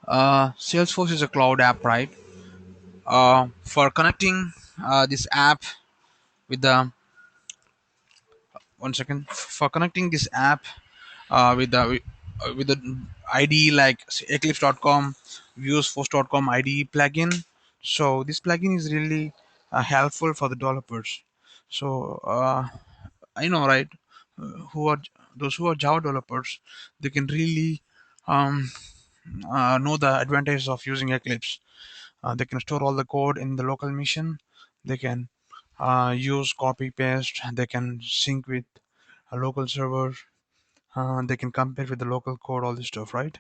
Salesforce is a cloud app, right? For connecting this app with the one second for connecting this app with the IDE like Eclipse.com, ViewsForce.com IDE plugin. So this plugin is really helpful for the developers. So I know, right? Who are those who are Java developers? They can really um, know the advantages of using Eclipse. They can store all the code in the local machine. They can use copy paste. They can sync with a local server. They can compare with the local code, all this stuff, right?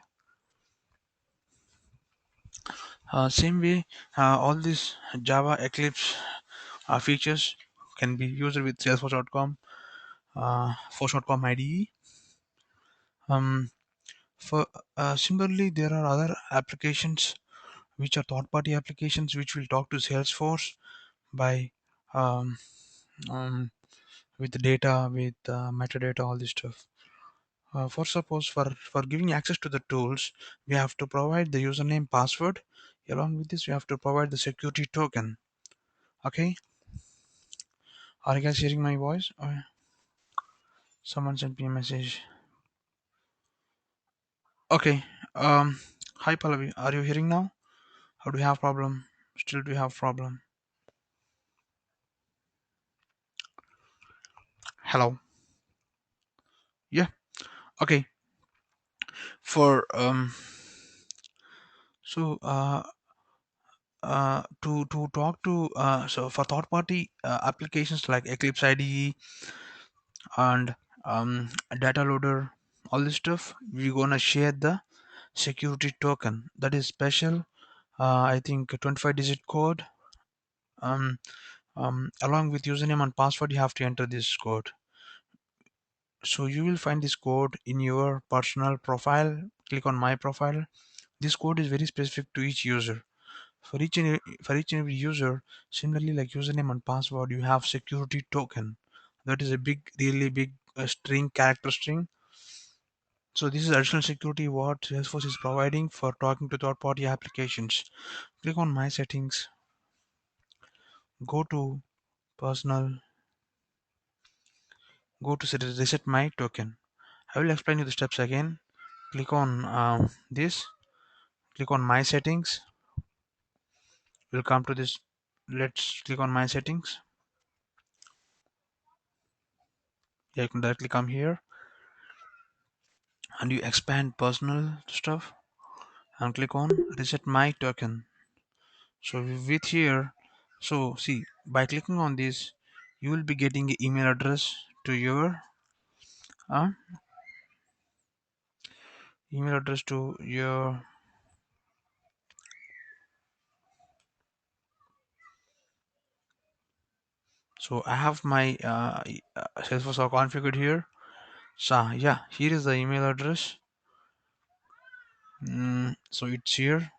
Same way, all these Java Eclipse features can be used with Salesforce.com, Force.com IDE. Um, for Similarly, there are other applications which are third-party applications which will talk to Salesforce by um, um, with the data, with metadata, all this stuff. For suppose for giving access to the tools, we have to provide the username, password. Along with this, we have to provide the security token. Okay, are you guys hearing my voice? Someone sent me a message. Okay. Um. Hi Pallavi, are you hearing now? Or do you have problem? Still do you have problem? Hello. Yeah. Okay. For so to talk to so for third party applications like Eclipse IDE and data loader, all this stuff, we're gonna share the security token that is special. I think a 25 digit code. um, Along with username and password, you have to enter this code. So you will find this code in your personal profile. Click on my profile. This code is very specific to each user. For each and every user, similarly like username and password, you have security token. That is a big, really big string, character string. So this is additional security what Salesforce is providing for talking to third-party applications. Click on My Settings, go to Personal, go to Reset My Token. I will explain you the steps again. Click on this, click on My Settings. We'll come to this. Let's click on My Settings. Yeah, you can directly come here and you expand personal stuff and click on Reset My Token. So with here, so see, by clicking on this, you will be getting an email address to your uh, email address to your. So I have my Salesforce are configured here. So yeah, here is the email address. So it's here.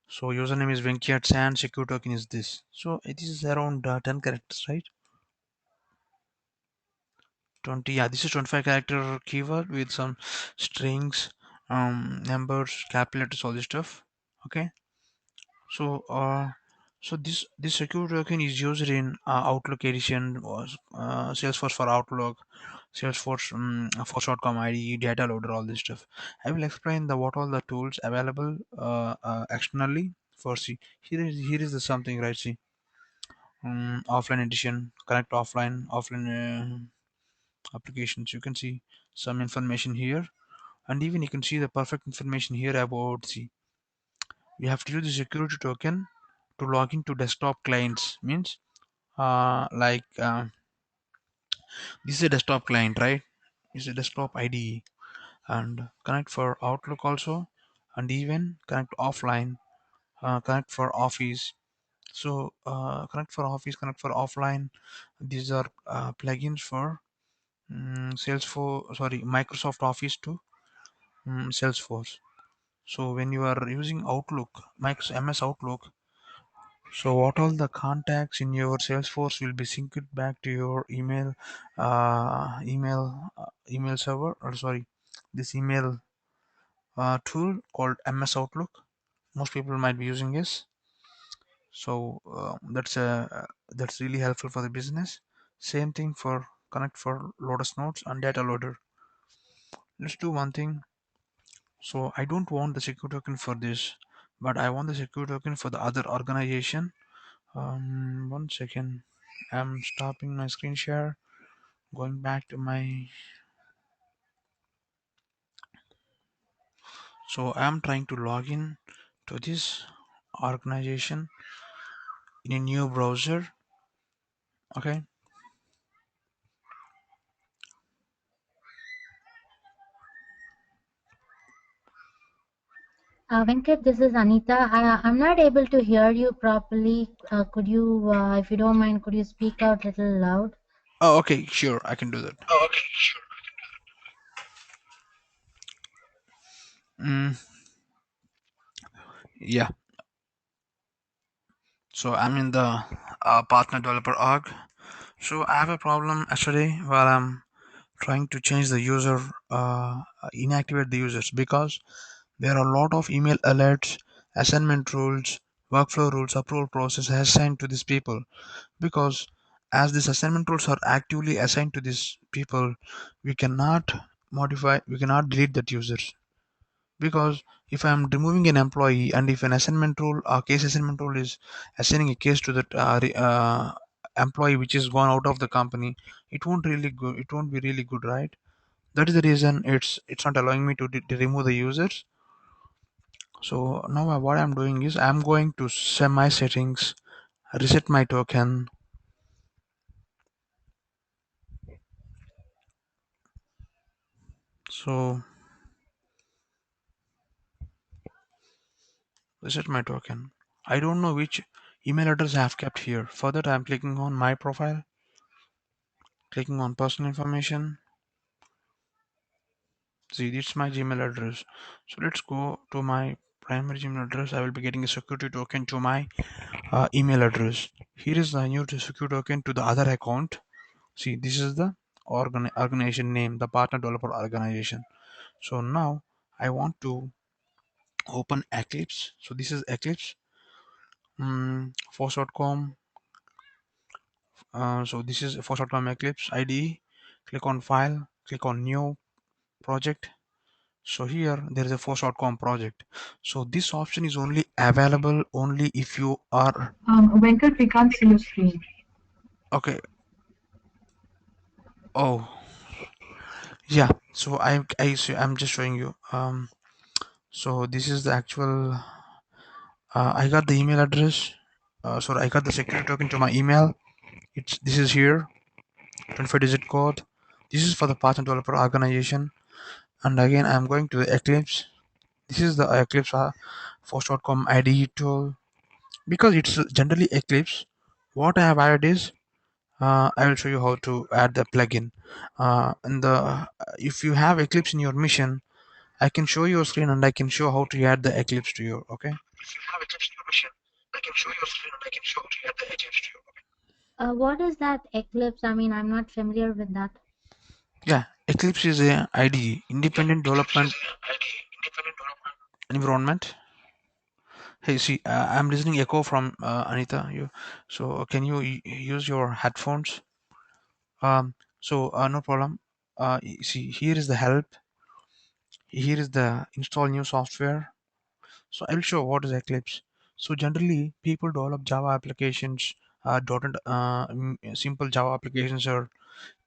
So username is Venkat and secure token is this. So it is around 10 characters, right? 20. Yeah, this is 25 character keyword with some strings, numbers, calculators, all this stuff. Okay. So this secure token is used in Outlook edition, or Salesforce for Outlook, Salesforce Force.com IDE, data loader, all this stuff. I will explain the what all the tools available externally for see. Here is the something, right? See, offline edition, connect offline applications. You can see some information here, and even you can see the perfect information here about see. You have to use the security token to log into desktop clients. Means like this is a desktop client, right? This is a desktop IDE and connect for Outlook also, and even connect offline, connect for Office. So connect for Office, connect for offline. These are plugins for Salesforce, sorry, Microsoft Office to Salesforce. So when you are using Outlook, Microsoft MS Outlook, so what all the contacts in your Salesforce will be synced back to your email server, or sorry, this email tool called MS Outlook. Most people might be using this. So that's really helpful for the business. Same thing for Connect for Lotus Notes and Data Loader. Let's do one thing. So I don't want the secure token for this, but I want the secure token for the other organization. 1 second. I'm stopping my screen share, going back to my. So I'm trying to log in to this organization in a new browser. Okay. Venkat, this is Anita. I'm not able to hear you properly. Could you, if you don't mind, could you speak out a little loud? Oh, okay. Sure, I can do that. Mm, yeah. So I'm in the partner developer org. So I have a problem yesterday while I'm trying to change the user, inactivate the users, because there are a lot of email alerts, assignment rules, workflow rules, approval process assigned to these people. Because as these assignment rules are actively assigned to these people, we cannot we cannot delete that users. Because if I'm removing an employee, and if an assignment rule or case assignment rule is assigning a case to that employee which is gone out of the company, it won't be really good, right? That is the reason it's not allowing me to remove the users. So now what I'm doing is I'm going to send my settings, reset my token. So reset my token. I don't know which email address I have kept here. For that, I'm clicking on my profile, clicking on personal information. See, it's my Gmail address. So let's go to my primary Gmail address. I will be getting a security token to my email address. Here is the new security token to the other account. See, this is the organization name, the partner developer organization. So now I want to open Eclipse. So this is Eclipse, force.com. So this is force.com Eclipse IDE. Click on File, click on New Project. So here there is a force.com project. So this option is only available only if you are Venkat, we can't see your screen. okay. Oh yeah. So I'm just showing you. So this is the actual. I got the email address. Sorry, I got the security token to my email. It's this is here. 25-digit code. This is for the partner developer organization. And again, I'm going to the Eclipse. This is the Eclipse force.com IDE tool. Because it's generally Eclipse, what I have added is I will show you how to add the plugin. And the if you have Eclipse in your mission, I can show you a screen and I can show how to add the Eclipse to your. Okay. If you have Eclipse in your mission, I can show you a screen and I can show how to add the Eclipse to your. What is that Eclipse? I mean, I'm not familiar with that. Yeah, Eclipse is a IDE, independent development environment. Hey, see, I'm listening echo from Anita. You, so can you use your headphones? No problem. See, here is the help. Here is the install new software. So I will show what is Eclipse. So generally, people develop Java applications, simple Java applications or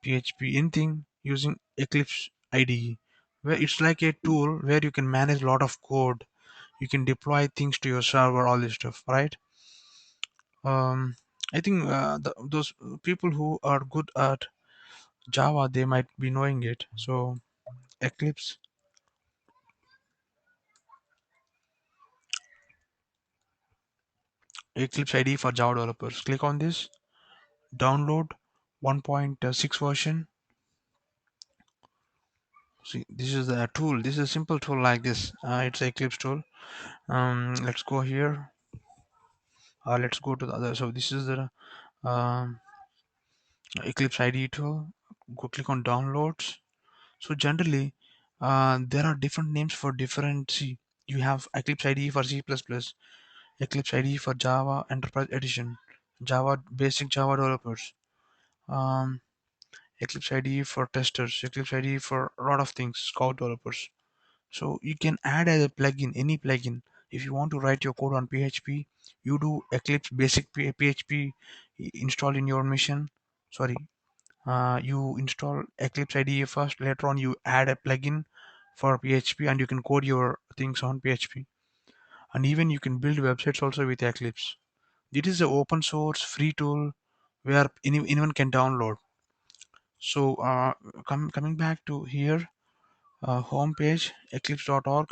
PHP, anything using Eclipse IDE, where it's like a tool where you can manage a lot of code. You can deploy things to your server, all this stuff, right? Um, I think those people who are good at Java, they might be knowing it. So Eclipse, Eclipse IDE for Java developers. Click on this, download 1.6 version. See, this is the tool. This is a simple tool like this. It's Eclipse tool. Let's go here. Let's go to the other. So this is the um, Eclipse IDE tool. Go click on downloads. So generally, There are different names for different C. You have Eclipse IDE for C++, Eclipse IDE for Java Enterprise Edition, Java basic Java developers, um, Eclipse IDE for testers, Eclipse IDE for a lot of things, Scout developers. So you can add as a plugin, any plugin. If you want to write your code on PHP, you do Eclipse basic PHP install in your machine. Sorry, you install Eclipse IDE first. Later on, you add a plugin for PHP, and you can code your things on PHP. And even you can build websites also with Eclipse. It is an open source free tool where anyone can download. So coming back to here, home page eclipse.org.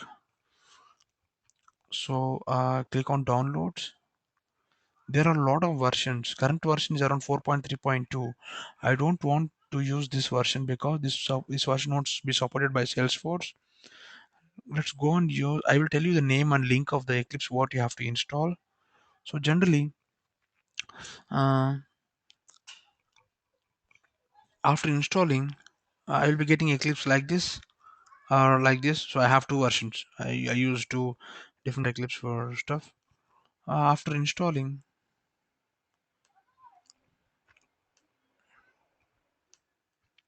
So click on downloads. There are a lot of versions. Current version is around 4.3.2. I don't want to use this version because this version won't be supported by Salesforce. Let's go and use. I will tell you the name and link of the Eclipse what you have to install. So generally, uh, after installing, I will be getting Eclipse like this or like this. So I have two versions. I use two different Eclipse for stuff. After installing,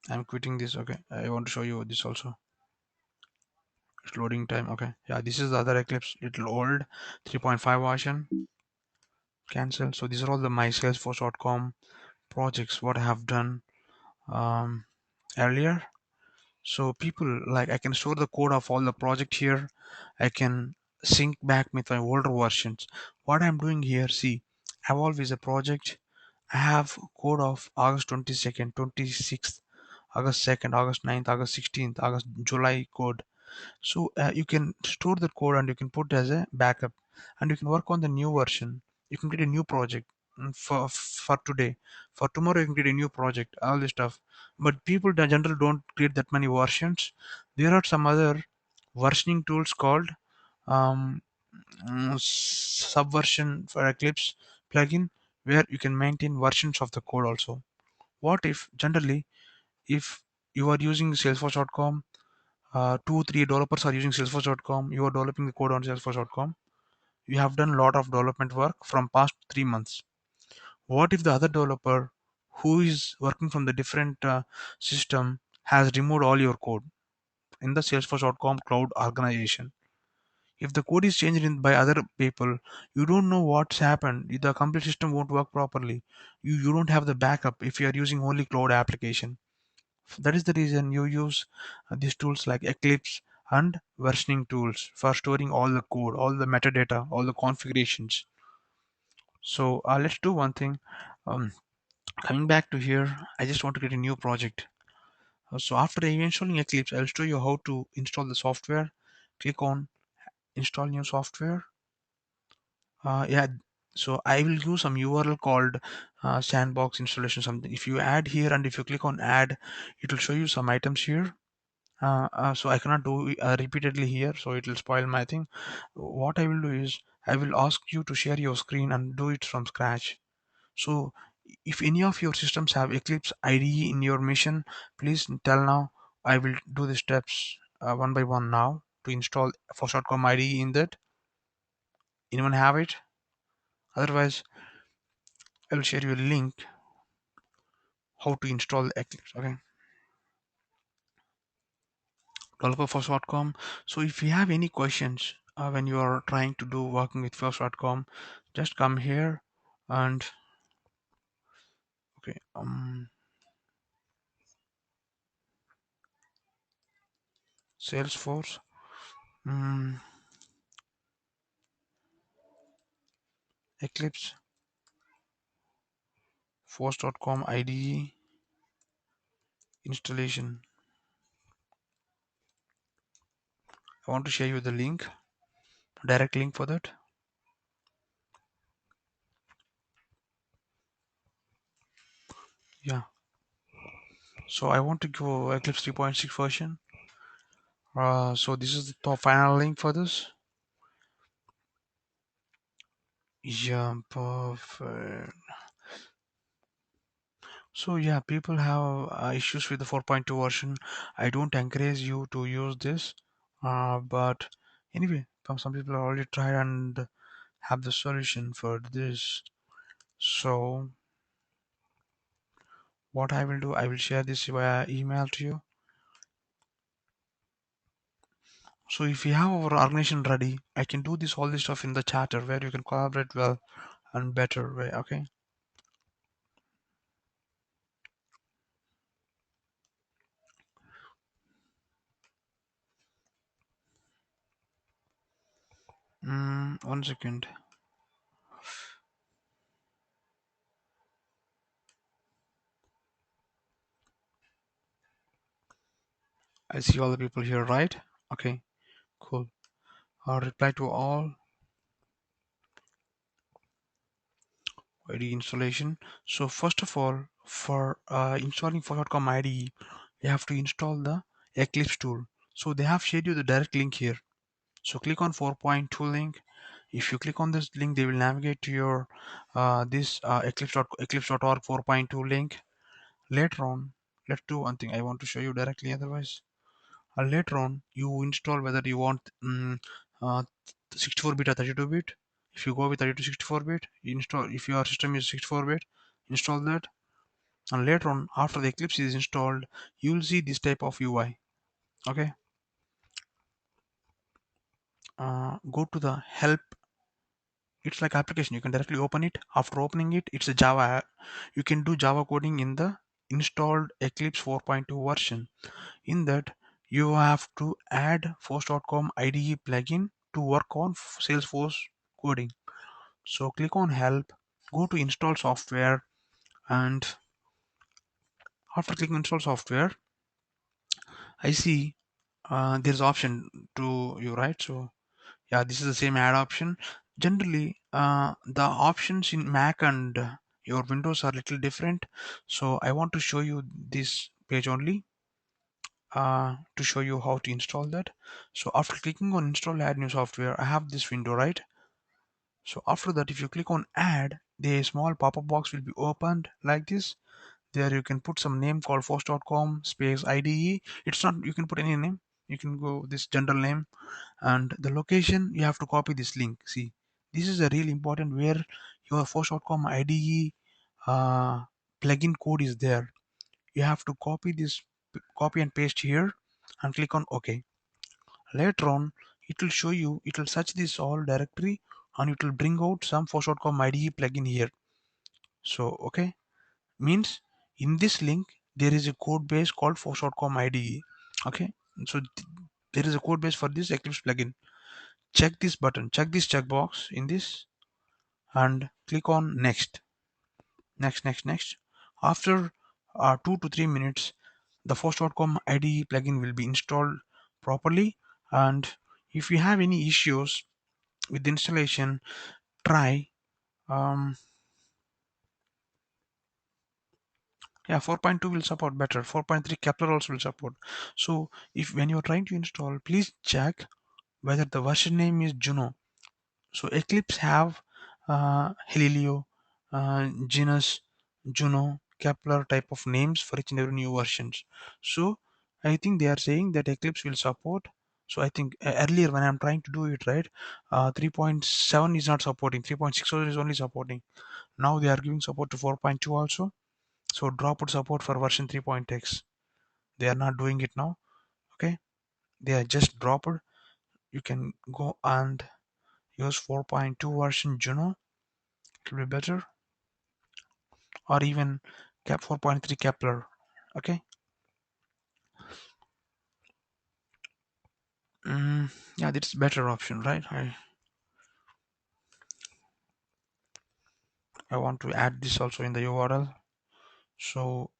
I'm quitting this. Okay, I want to show you this also. It's loading time. Okay, yeah, this is the other Eclipse, little old 3.5 version. Cancel. So these are all the my Salesforce.com projects what I have done um, earlier. So people like I can store the code of all the project here. I can sync back with my older versions. What I'm doing here, see, Evolve is a project. I have code of August 22nd, 26th, August 2nd, August 9th, August 16th, August July code. So you can store the code and you can put as a backup, and you can work on the new version. You can create a new project for today. For tomorrow, you can create a new project. All this stuff. But people in general don't create that many versions. There are some other versioning tools called um, Subversion for Eclipse plugin, where you can maintain versions of the code also. What if generally if you are using Salesforce.com, 2 3 developers are using salesforce.com, you are developing the code on salesforce.com, you have done a lot of development work from past 3 months. What if the other developer who is working from the different system has removed all your code in the salesforce.com cloud organization? If the code is changed by other people, you don't know what's happened. The complete system won't work properly. You don't have the backup if you are using only cloud application. That is the reason you use these tools like Eclipse and versioning tools for storing all the code, all the metadata, all the configurations. So let's do one thing. Um, Coming back to here, I just want to create a new project. So after installing Eclipse, I'll show you how to install the software. Click on install new software. Yeah, so I will use some URL called sandbox installation something. If you add here and if you click on add, it will show you some items here. So I cannot do repeatedly here, so it will spoil my thing. What I will do is I will ask you to share your screen and do it from scratch. So if any of your systems have Eclipse IDE in your mission, please tell now. I will do the steps one by one now to install Force.com IDE in that. Anyone have it? Otherwise, I will share you a link how to install Eclipse. Okay, developerforce.com. So if you have any questions when you are trying to do working with force.com, just come here and okay, Salesforce, um, Eclipse, force.com IDE installation. I want to share you the link, direct link for that. Yeah. So I want to go Eclipse 3.6 version. So this is the top final link for this. Yeah, perfect. So yeah, people have issues with the 4.2 version. I don't encourage you to use this, but anyway, some people have already tried and have the solution for this. So what I will do, I will share this via email to you. So if you have our organization ready, I can do this all this stuff in the chatter where you can collaborate well and better way. Okay. One second. I see all the people here, right? Okay, cool. I'll reply to all IDE installation. So first of all, for installing for.com IDE, you have to install the Eclipse tool. So they have shared you the direct link here. So click on 4.2 link. If you click on this link, they will navigate to your this eclipse.org 4.2 link. Later on, let's do one thing. I want to show you directly. Otherwise, later on you install whether you want uh, 64-bit or 32-bit. If you go with 32 64-bit, install. If your system is 64-bit, install that. And later on, after the Eclipse is installed, you will see this type of UI. Okay. Go to the help. It's like application, you can directly open it. After opening it, it's a Java. You can do Java coding in the installed Eclipse 4.2 version. In that, you have to add force.com IDE plugin to work on Salesforce coding. So click on help, go to install software, and after clicking install software, I see there's option to you, right? So yeah, this is the same add option. Generally, the options in Mac and your Windows are little different. So I want to show you this page only to show you how to install that. So after clicking on install add new software, I have this window, right? So after that, if you click on add, the small pop-up box will be opened like this. There you can put some name called force.com space IDE. It's not, you can put any name. You can go this general name, and the location you have to copy this link. See, this is a really important where your force.com IDE plugin code is there. You have to copy this, copy and paste here, and click on OK. Later on, it will show you, it will search this all directory, and it will bring out some force.com IDE plugin here. So okay, means in this link there is a code base called force.com IDE. Okay, so there is a code base for this Eclipse plugin. Check this button, check this checkbox in this, and click on next, next. After 2 to 3 minutes, the force.com IDE plugin will be installed properly. And if you have any issues with the installation, try um, yeah, 4.2 will support better. 4.3 Kepler also will support. So if when you're trying to install, please check whether the version name is Juno. So Eclipse have Helio, Genus, Juno, Kepler type of names for each and every new versions. So I think they are saying that Eclipse will support. So I think earlier when I'm trying to do it right, 3.7 is not supporting, 3.6 is only supporting. Now they are giving support to 4.2 also. So drop support for version 3.x. They are not doing it now. Okay, they are just dropped. You can go and use 4.2 version Juno. It will be better, or even cap 4.3 Kepler. Okay. Yeah, that's better option, right? I want to add this also in the URL. So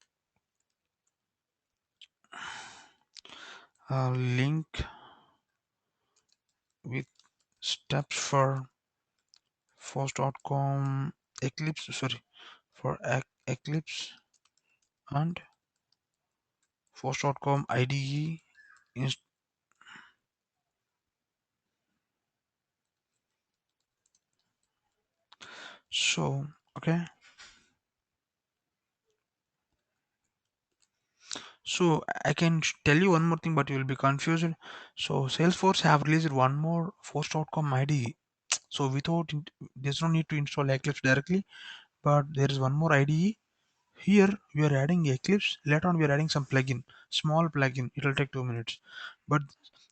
link with steps for force.com Eclipse, sorry, for Eclipse and force.com IDE. So okay, So I can tell you one more thing, but you will be confused. So Salesforce have released one more force.com IDE. So there's no need to install Eclipse directly, but there is one more IDE. Here we are adding Eclipse. Later on we are adding some plugin, small plugin. It will take 2 minutes. But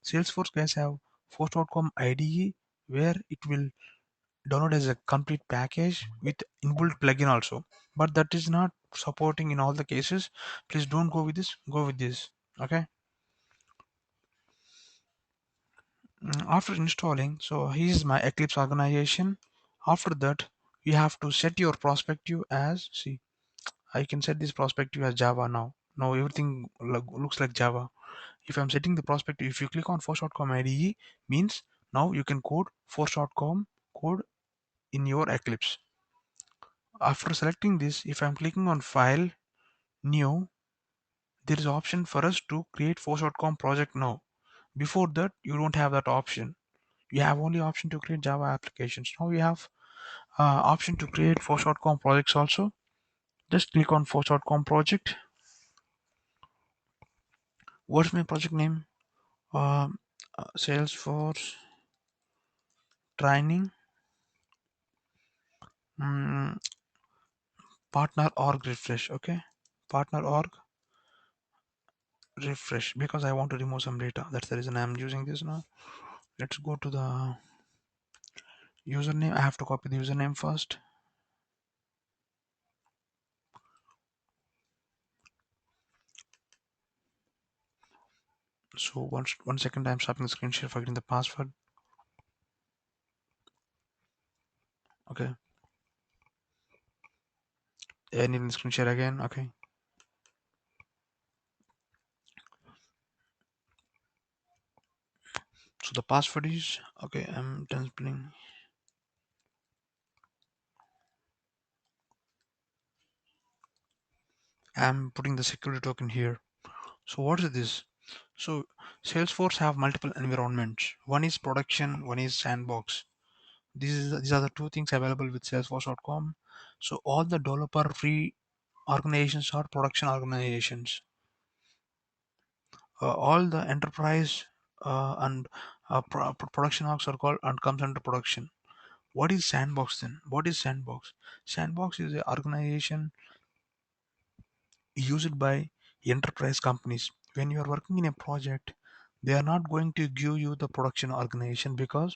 Salesforce guys have force.com IDE where it will download as a complete package with inbuilt plugin also. But that is not supporting in all the cases. Please don't go with this. Go with this. Okay. After installing, so here's my Eclipse organization. After that, you have to set your prospective as, see, I can set this prospective as Java now. Now everything looks like Java. If I'm setting the prospective, if you click on force.com IDE, means now you can code force.com code in your Eclipse. After selecting this, if I'm clicking on file, new, there is option for us to create force.com project now. Before that, you don't have that option. You have only option to create Java applications. Now you have option to create force.com projects also. Just click on force.com project. What's my project name? um, Salesforce training, mm, partner org refresh. Okay, partner org refresh, because I want to remove some data. That's the reason I'm using this now. Let's go to the username. I have to copy the username first. So one second, I'm stopping the screen share, forgetting the password. Okay, I need the screen share again. Okay, so the password is, okay, I'm displaying. I'm putting the security token here. So what is this? So Salesforce have multiple environments. One is production, one is sandbox. These are the two things available with Salesforce.com. So all the developer free organizations are production organizations. All the enterprise and production orgs are called and comes under production. What is sandbox then? What is sandbox? Sandbox is an organization used by enterprise companies. When you are working in a project, they are not going to give you the production organization, because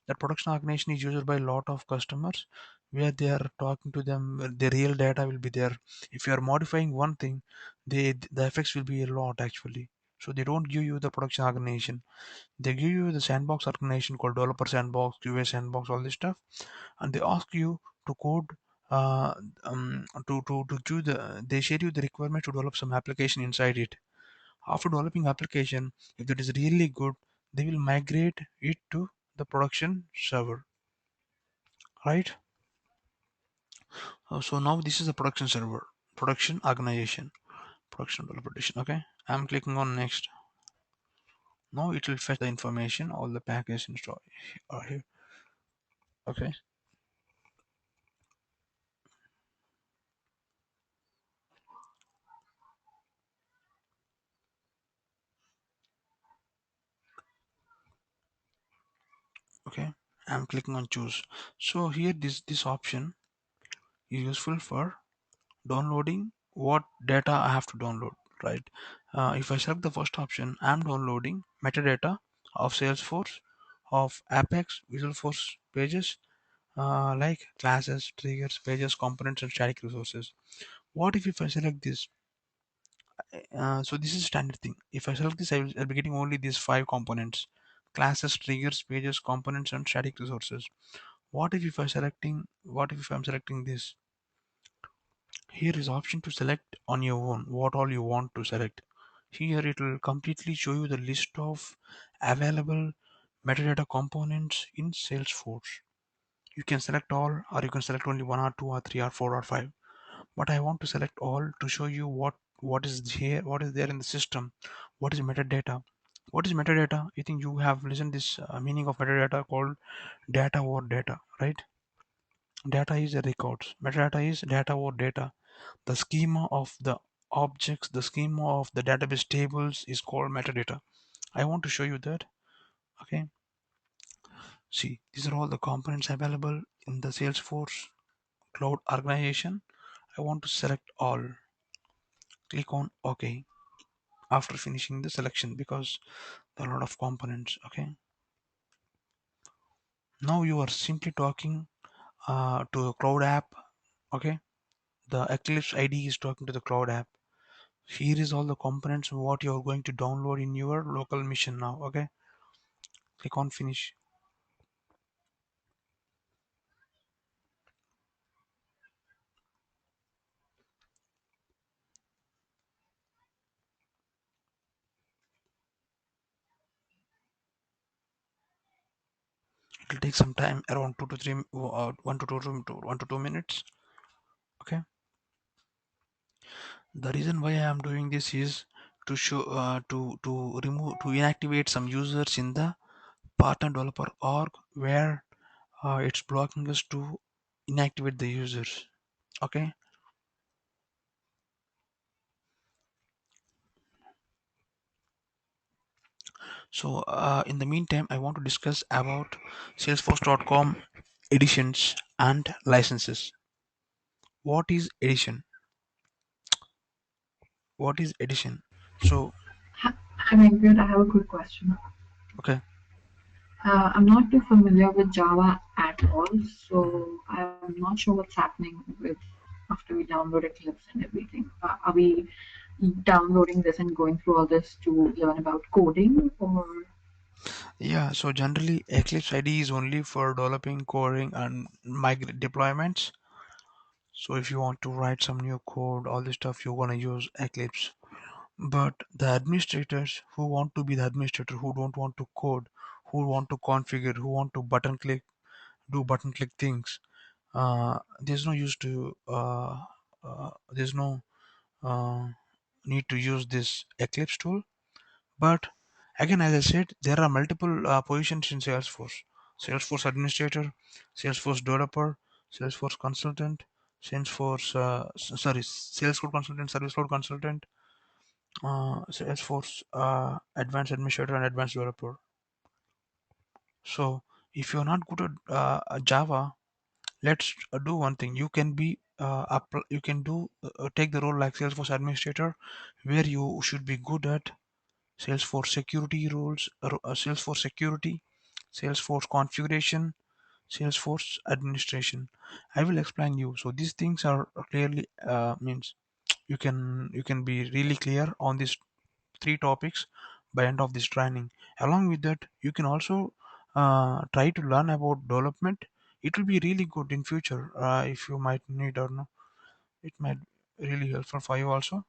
that production organization is used by a lot of customers where they are talking to them. The real data will be there. If you are modifying one thing, the effects will be a lot actually. So they don't give you the production organization. They give you the sandbox organization called developer sandbox, QA sandbox, all this stuff, and they ask you to code, uh, to give they share you the requirement to develop some application inside it. After developing application, if that is really good, they will migrate it to the production server, right? So now this is the production server, production organization, production developer edition. Okay, I'm clicking on next. Now it will fetch the information, all the packages installed are here. Okay, okay, I'm clicking on choose. So here this option is useful for downloading what data I have to download, right? If I select the first option, I'm downloading metadata of Salesforce, of Apex, Visual Force pages, like classes, triggers, pages, components, and static resources. What if I select this? So this is standard thing. If I select this, I'll be getting only these five components: classes, triggers, pages, components, and static resources. What if I'm selecting this? Here is option to select on your own what all you want to select. Here it will completely show you the list of available metadata components in Salesforce. You can select all, or you can select only one or two or three or four or five. But I want to select all to show you what is here, what is there in the system. What is metadata? What is metadata? I think you have listened this meaning of metadata called data over data, right? Data is a records. Metadata is data over data, the schema of the objects, the schema of the database tables is called metadata. I want to show you that. Okay, see, these are all the components available in the Salesforce cloud organization. I want to select all. Click on OK after finishing the selection because there are a lot of components. Okay, now you are simply talking to a cloud app. Okay, the Eclipse ID is talking to the cloud app. Here is all the components what you are going to download in your local machine now. Okay, click on finish. It will take some time, around 2 to 3 1 to 2 minutes. Okay, the reason why I am doing this is to show to remove to inactivate some users in the partner developer org where it's blocking us to inactivate the users. Okay, so in the meantime I want to discuss about salesforce.com editions and licenses. What is edition? What is edition? So Hi, Venkat. I have a quick question. okay. I'm not too familiar with Java at all, Mhm. so I'm not sure what's happening with after we download Eclipse and everything. Are we downloading this and going through all this to learn about coding, or Yeah, so generally Eclipse IDE is only for developing, coding, and migrate deployments. So if you want to write some new code, all this stuff, you're gonna use Eclipse. But the administrators who want to be the administrator, who don't want to code, who want to configure, who want to button click, do button click things, there's no use to there's no uh, need to use this Eclipse tool. But again, as I said, there are multiple positions in Salesforce. Salesforce administrator, Salesforce developer, Salesforce consultant, Salesforce, Sales Cloud consultant, Service Cloud consultant, Salesforce advanced administrator and advanced developer. So if you're not good at Java, let's do one thing. You can be you can do take the role like Salesforce administrator, where you should be good at Salesforce security rules, Salesforce security, Salesforce configuration, Salesforce administration. I will explain you. So these things are clearly means you can be really clear on these three topics by end of this training. Along with that, you can also try to learn about development. It will be really good in future if you might need or no. It might really helpful for you also.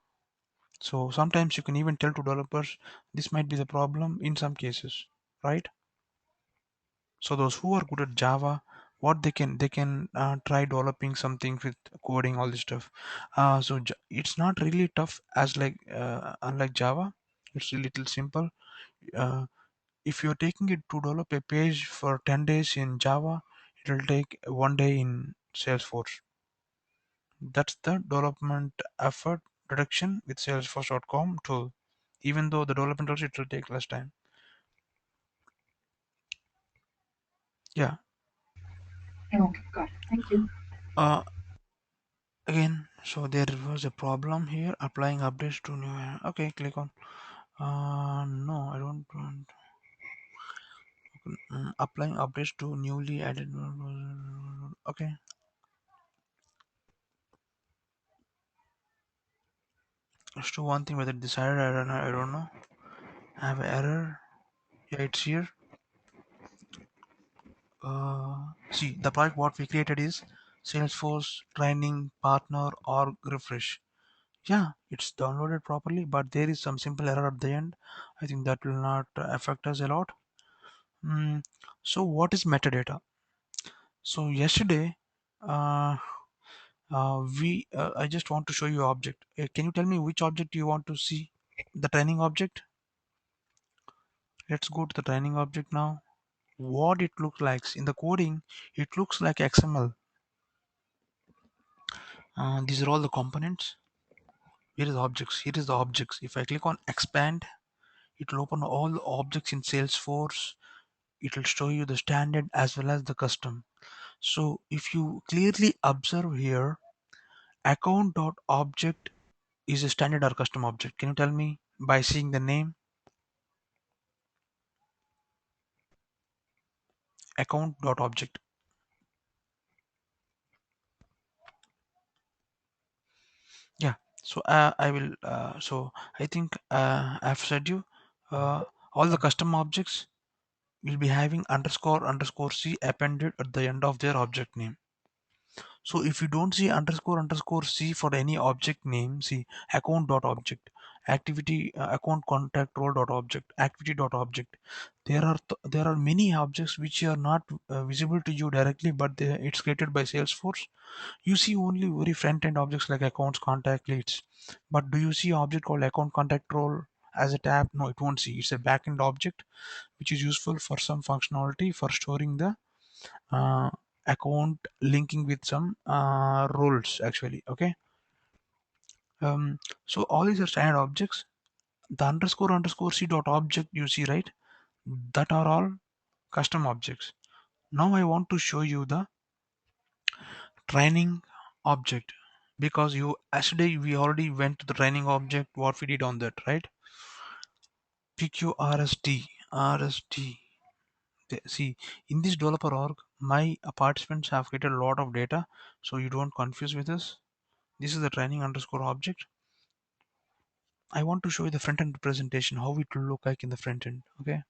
So sometimes you can even tell to developers this might be the problem in some cases, right? So those who are good at Java, what they can try developing something with coding, all this stuff. It's not really tough as like unlike Java. It's a little simple. Uh, if you're taking it to develop a page for 10 days in Java, it will take 1 day in Salesforce. That's the development effort reduction with Salesforce.com tool. Even though the development also it will take less time. Yeah. okay, got it. Thank you. Uh, Again, so there was a problem here. Applying updates to new. Okay, click on. No, I don't want. Applying updates to newly added. Okay, let's do one thing. Whether decided, I don't know. I have an error. Yeah, it's here. See, the project what we created is Salesforce training partner org refresh. Yeah, it's downloaded properly, but there is some simple error at the end. I think that will not affect us a lot. Mm, so what is metadata? So yesterday, uh, we I just want to show you object. Can you tell me which object you want to see? The training object. Let's go to the training object now. What it looks like in the coding, it looks like XML. These are all the components. Here is objects. Here is the objects. If I click on expand, it will open all the objects in Salesforce. It will show you the standard as well as the custom. So if you clearly observe here, account.object is a standard or custom object. Can you tell me by seeing the name? Account.object. Yeah. So I will. So I think I've said you all the custom objects will be having underscore underscore c appended at the end of their object name. So if you don't see underscore underscore c for any object name, see account dot object, activity account contact role dot object, activity dot object. There are many objects which are not visible to you directly, but it's created by Salesforce. You see only very front end objects like accounts, contact, leads. But do you see object called account contact role as a tab? No, it won't see. It's a backend object which is useful for some functionality for storing the uh, account linking with some roles actually. Okay. So all these are standard objects. The underscore underscore c dot object you see, right? That are all custom objects. Now I want to show you the training object, because you yesterday we already went to the training object, what we did on that, right? PQRST. See, in this developer org, my participants have created a lot of data, so you don't confuse with this. This is the training underscore object. I want to show you the front end representation, how it will look like in the front end. Okay,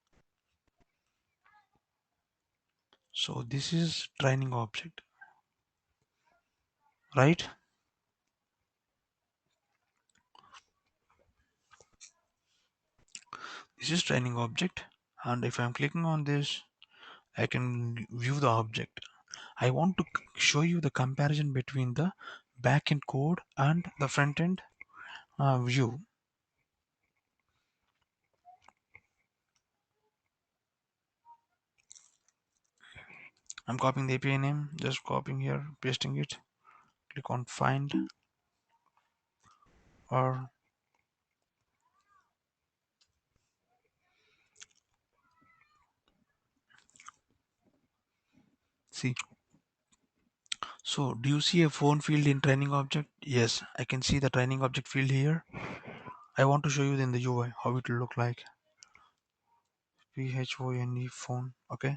so this is training object, right? This is training object, and if I'm clicking on this, I can view the object. I want to show you the comparison between the backend code and the front end view. I'm copying the API name, just copying here, pasting it. Click on find, or see. So do you see a phone field in training object? Yes, I can see the training object field here. I want to show you in the UI how it will look like. PHONE phone. Okay.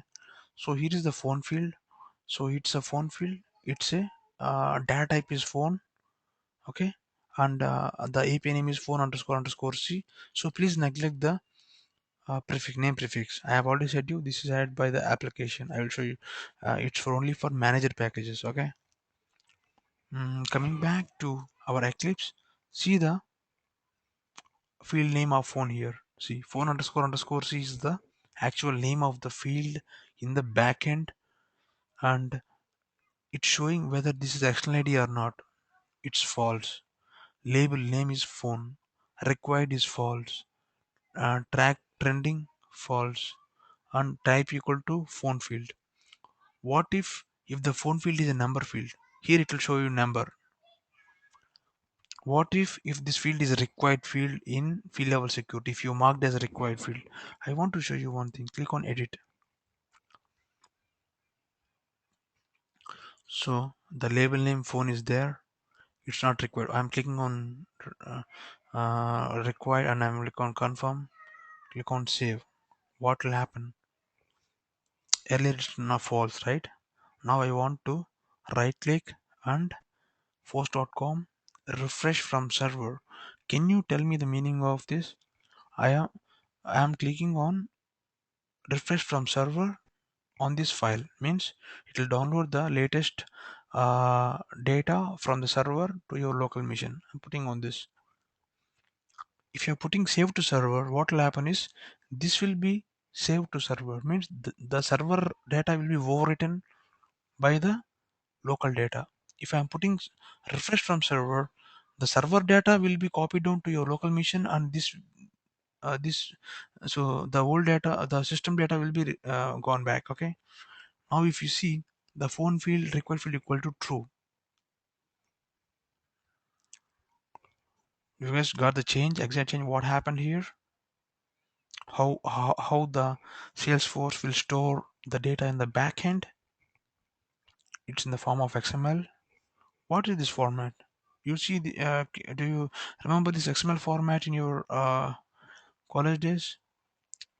So here is the phone field. So it's a phone field. It's a data type is phone. Okay. And the API name is phone underscore underscore c. So please neglect the name prefix. I have already said you this is added by the application. I will show you. It's for only for manager packages. Okay. Coming back to our Eclipse, see the field name of phone here. See, phone underscore underscore c is the actual name of the field in the backend, and it's showing whether this is external ID or not. It's false. Label name is phone. Required is false. Track trending false. And type equal to phone field. What if the phone field is a number field? Here it will show you number. What if this field is a required field in field level security? If you marked as a required field, I want to show you one thing. Click on edit. So the label name phone is there. It's not required. I'm clicking on uh, required, and I'm click on confirm. Click on save. What will happen? Earlier it's not false, right? Now I want to right click and force.com refresh from server. Can you tell me the meaning of this? I am I am clicking on refresh from server on this file, means it will download the latest data from the server to your local machine. I'm putting on this. If you're putting save to server, what will happen is this will be saved to server, means the server data will be overwritten by the local data. If I'm putting refresh from server, the server data will be copied down to your local machine, and this so the old data, the system data will be gone back. Okay. Now if you see the phone field required field equal to true, You guys got the change, exact change, what happened here? How the Salesforce will store the data in the backend. It's in the form of XML. What is this format? You see the do you remember this XML format in your college days?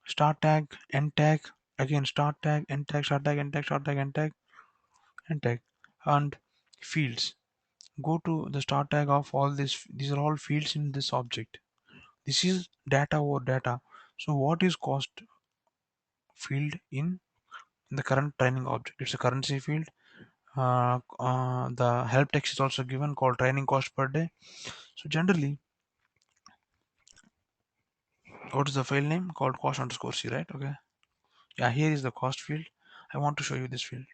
Start tag, end tag, again start tag, end tag, start tag, end tag, start tag, end tag, end tag, and fields. Go to the start tag of all this. These are all fields in this object. This is data over data. So what is cost field in the current training object? It's a currency field. The help text is also given called training cost per day. So generally, what is the file name? Called cost underscore c, right? Okay. Yeah, here is the cost field. I want to show you this field.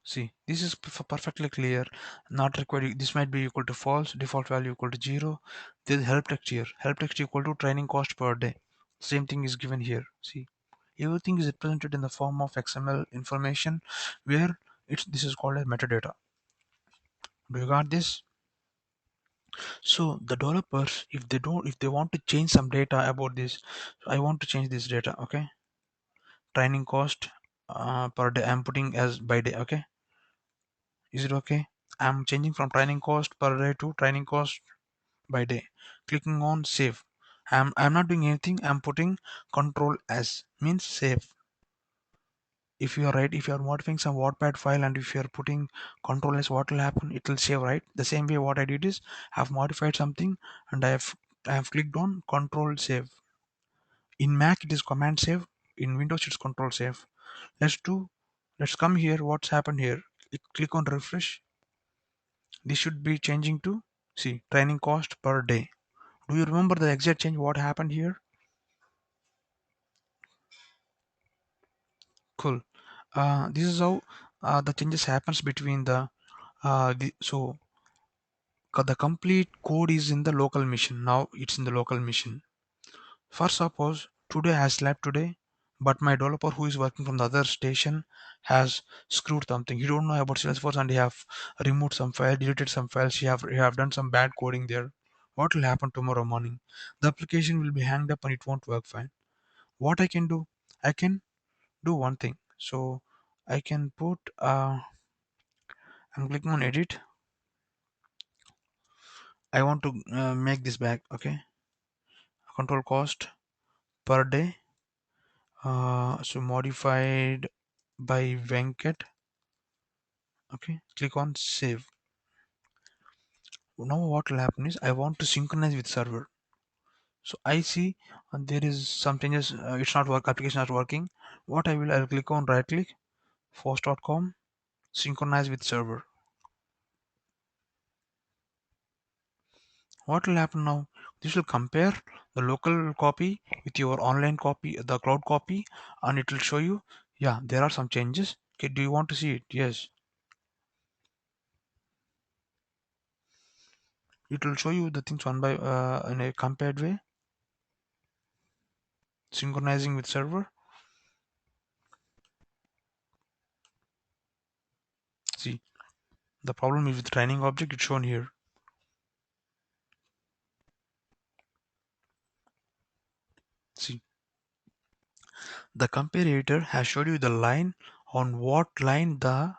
See, this is perfectly clear. Not required. This might be equal to false. Default value equal to 0. There is help text here. Help text equal to training cost per day. Same thing is given here. See, everything is represented in the form of XML information, where it's this is called as metadata. Do you got this? So the developers, if they want to change some data about this, so I want to change this data. Okay, training cost per day. I'm putting as by day. Okay, is it okay? I'm changing from training cost per day to training cost by day. Clicking on save. I'm not doing anything. I'm putting control s means save. If you are right, if you are modifying some WordPad file and if you are putting control s, what will happen? It will save, right? The same way what I did is I've modified something and I have clicked on control save. In Mac it is command save. In Windows it's control save. Let's come here. What's happened here? Click on refresh. This should be changing to, see, training cost per day. Do you remember the exact change what happened here? Cool. This is how the changes happens between so the complete code is in the local machine. Now it's in the local machine. For suppose today I slept today, but my developer who is working from the other station has screwed something. He don't know about Salesforce and he have removed some file, deleted some files. He have done some bad coding there. What will happen tomorrow morning? The application will be hanged up and it won't work fine. What I can do? I can do one thing. So I can put I'm clicking on edit. I want to make this back. Okay, control cost per day. So modified by Venkat. Okay, click on save. Now what will happen is I want to synchronize with server. So I see there is some changes. It's not work. Application not working. What I'll click on right click, force.com, synchronize with server. What will happen now? This will compare the local copy with your online copy, the cloud copy, and it will show you, yeah, there are some changes. Okay, do you want to see it? Yes. It will show you the things one by in a compared way, synchronizing with server. See, the problem is with training object, it's shown here. See, the comparator has showed you the line on what line there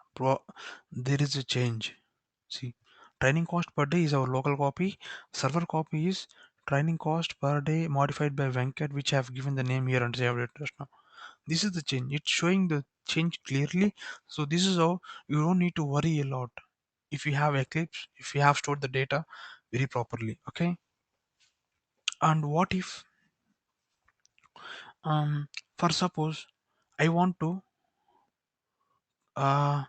is a change. See, training cost per day is our local copy. Server copy is training cost per day modified by Venkat, which I have given the name here and saved it just now. This is the change. It's showing the change clearly. So this is how you don't need to worry a lot if you have Eclipse, if you have stored the data very properly. Okay. And what if um for suppose I want to uh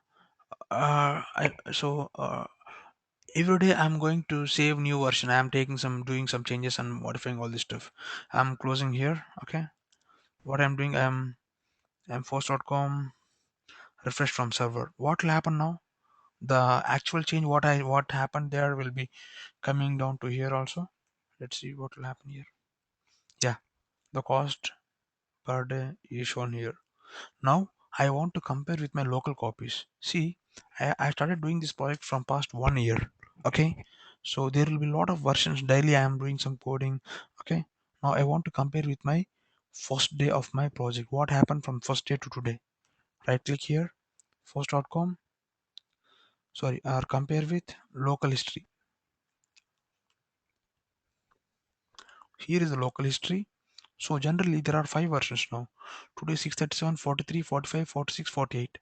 every day I'm going to save new version. I'm taking some doing some changes and modifying all this stuff. I'm closing here. Okay. What I'm doing, I'm force.com refresh from server. What will happen now? The actual change what happened there will be coming down to here also. Let's see what will happen here. Yeah, the cost per day is shown here. Now I want to compare with my local copies. See, I started doing this project from past 1 year. Okay, So there will be a lot of versions. Daily I am doing some coding. Okay, now I want to compare with my first day of my project. What happened from first day to today? Right click here, first.com, sorry, or compare with local history. Here is the local history. So generally there are 5 versions now. Today 637, 43, 45, 46, 48.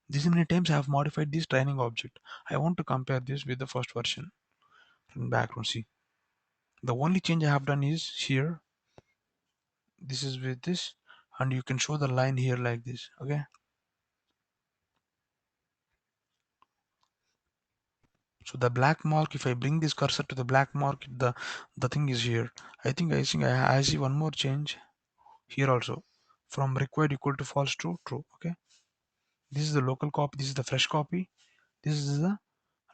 This many times I have modified this training object. I want to compare this with the first version. In background, see. The only change I have done is here. This is with this, and you can show the line here like this. Okay. So the black mark, if I bring this cursor to the black mark, the thing is here. I see one more change here also. From required equal to false to true. Okay. This is the local copy. This is the fresh copy. This is the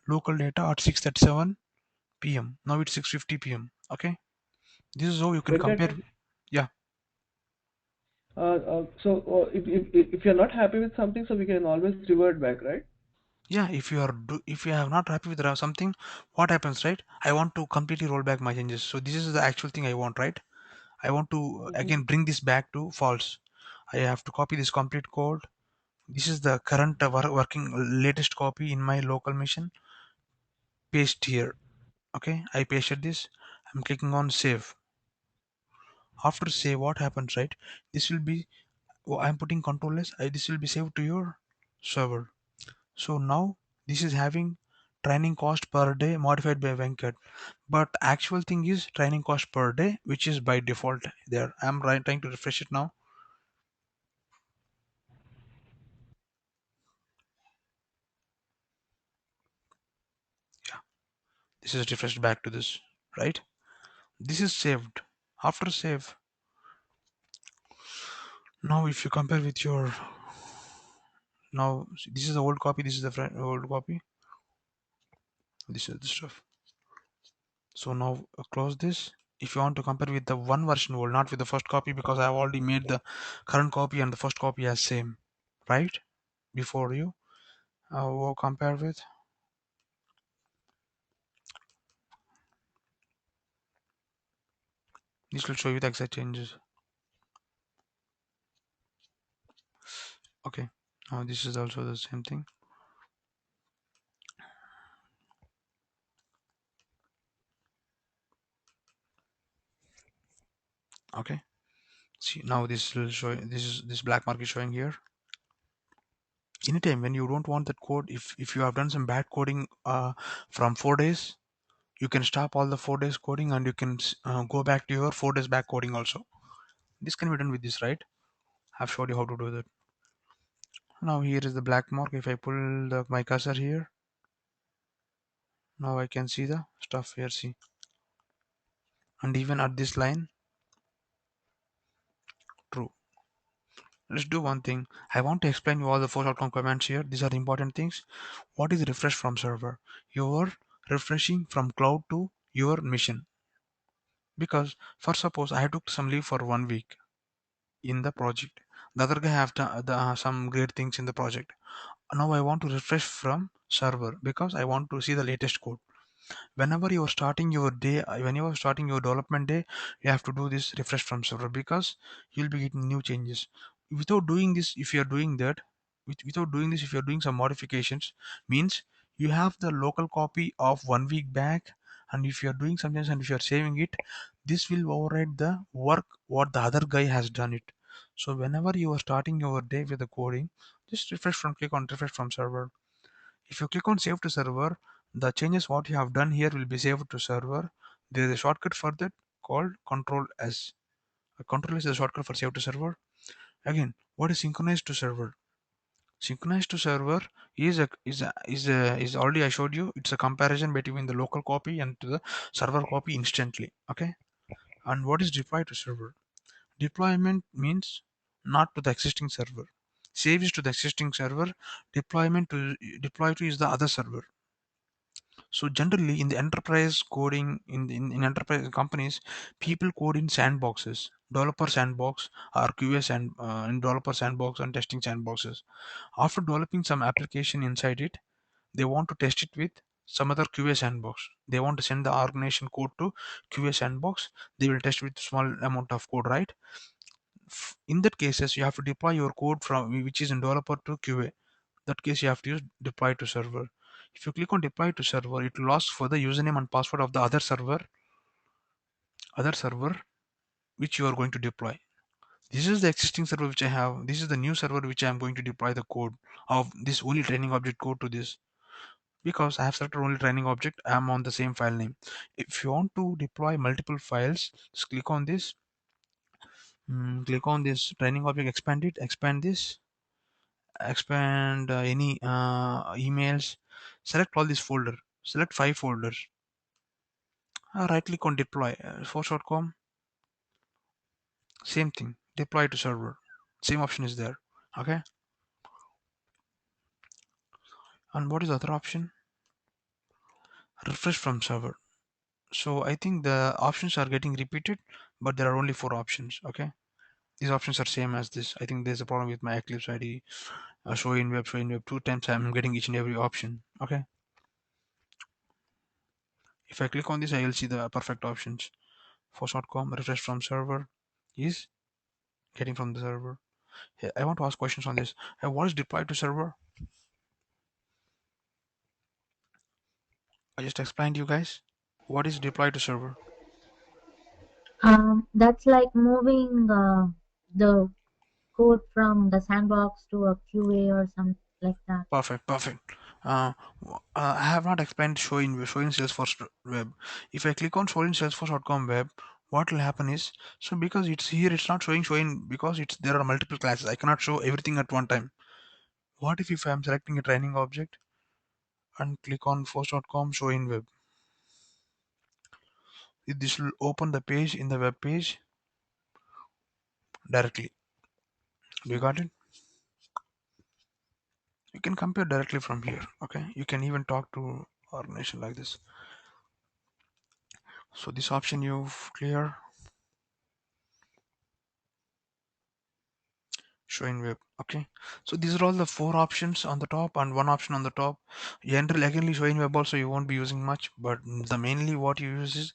local data at 6:37 p.m. Now it's 6:50 p.m. Okay. This is how you can Venkat, compare. Yeah. if you're not happy with something, so we can always revert back, right? Yeah, if you are not happy with something, what happens, right? I want to completely roll back my changes. So this is the actual thing I want, right? I want to Mm-hmm. again bring this back to false. I have to copy this complete code. This is the current working latest copy in my local machine. Paste here. Okay, I pasted this. I'm clicking on save. After save, what happens, right? This will be, oh, I'm putting control S. This will be saved to your server. So now this is having training cost per day modified by Venkat. But actual thing is training cost per day, which is by default there. I'm trying to refresh it now. Yeah, this is refreshed back to this, right? This is saved. After save, now if you compare with your, now this is the old copy, this is the old copy, this is the stuff. So now close this. If you want to compare with the one version old, not with the first copy, because I have already made the current copy and the first copy as same, right? Before you will compare with, this will show you the exact changes. Okay, now this is also the same thing. Okay, see now this will show, this black mark is showing here. Anytime when you don't want that code, if you have done some bad coding from 4 days, you can stop all the 4 days coding and you can go back to your 4 days back coding also. This can be done with this, right? I've showed you how to do that. Now here is the black mark. If I pull my cursor here, now I can see the stuff here, see. And even at this line, true. Let's do one thing. I want to explain you all the force outcome commands here. These are the important things. What is refresh from server? You are refreshing from cloud to your mission. Because for suppose I took some leave for 1 week in the project. The other guy have done some great things in the project. Now I want to refresh from server because I want to see the latest code. Whenever you are starting your day, when you are starting your development day, you have to do this refresh from server because you'll be getting new changes. Without doing this, if you are doing that, without doing this, if you are doing some modifications, means you have the local copy of 1 week back, and if you are doing something and if you are saving it, this will override the work what the other guy has done it. So whenever you are starting your day with the coding, just refresh from, click on refresh from server. If you click on save to server, the changes what you have done here will be saved to server. There is a shortcut for that called Control S. Control S is a shortcut for save to server. Again, what is synchronized to server? Synchronized to server is already I showed you. It's a comparison between the local copy and to the server copy instantly. Okay. And what is deployed to server? Deployment means not to the existing server. Save is to the existing server. Deploy to is the other server. So generally in the enterprise coding in enterprise companies, people code in sandboxes, developer sandbox or QA in developer sandbox and testing sandboxes. After developing some application inside it, they want to test it with some other QA sandbox. They want to send the organization code to QA sandbox. They will test with small amount of code, right? In that cases, you have to deploy your code from which is in developer to QA. That case, you have to use deploy to server. If you click on deploy to server, it will ask for the username and password of the other server which you are going to deploy. This is the existing server which I have. This is the new server which I am going to deploy the code of this only training object code to this. Because I have selected only training object, I am on the same file name. If you want to deploy multiple files, just click on this. Click on this training object, expand it, expand this, expand any emails. Select all this folder. Select 5 folders. Right click on deploy. Force.com. Same thing. Deploy to server. Same option is there. Okay. And what is the other option? Refresh from server. So I think the options are getting repeated, but there are only 4 options. Okay, these options are same as this. I think there's a problem with my Eclipse ID. Show in web 2 times I'm getting each and every option. Okay, if I click on this, I will see the perfect options. Force.com refresh from server is getting from the server. Hey, I want to ask questions on this. What is deployed to server? I just explained to you guys. What is deployed to server? That's like moving the code from the sandbox to a QA or something like that. Perfect, perfect. I have not explained showing Salesforce web. If I click on showing Salesforce.com web, what will happen is, so because it's here, it's not showing because it's there are multiple classes. I cannot show everything at one time. What if I am selecting a training object and click on force.com showing web? This will open the page in the web page directly. Do you got it? You can compare directly from here. Okay, you can even talk to organization like this. So this option you've clear. Showing web. Okay, so these are all the 4 options on the top and 1 option on the top. Generally again showing web also you won't be using much, but the mainly what you use is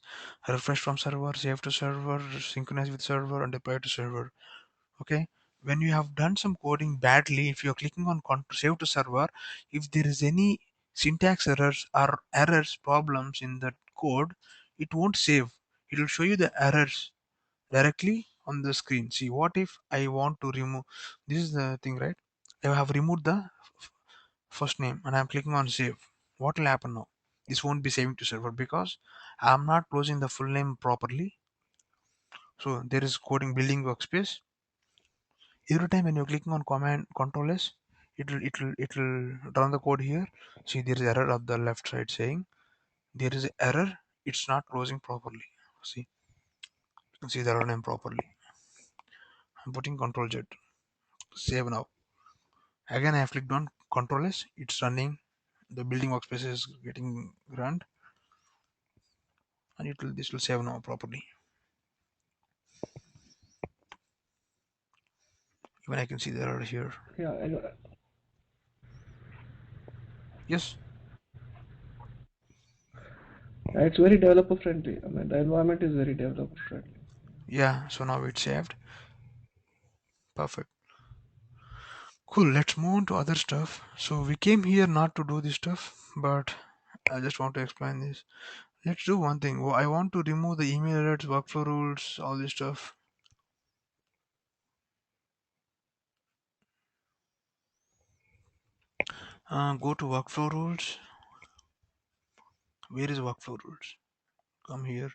refresh from server, save to server, synchronize with server, and deploy to server. Okay, when you have done some coding badly, if you're clicking on save to server, if there is any syntax errors or errors problems in that code, it won't save. It will show you the errors directly on the screen. See, what if I want to remove, this is the thing, right? I have removed the first name and I'm clicking on save. What will happen now? This won't be saving to server because I'm not closing the full name properly. So there is coding building workspace. Every time when you're clicking on command control S, it will run the code here. See, there is error on the left side saying there is an error, it's not closing properly. See, you can see the error name properly. I'm putting control Z. Save now. Again, I have clicked on Control S. It's running. The building workspace is getting run, and this will save now properly. Even I can see the error here. Yeah, Yes. it's very developer friendly. I mean, the environment is very developer friendly. Yeah. So now it's saved. Perfect. Cool. Let's move on to other stuff. So we came here not to do this stuff, but I just want to explain this. Let's do one thing. I want to remove the email alerts, workflow rules, all this stuff. Go to workflow rules. Where is workflow rules? Come here.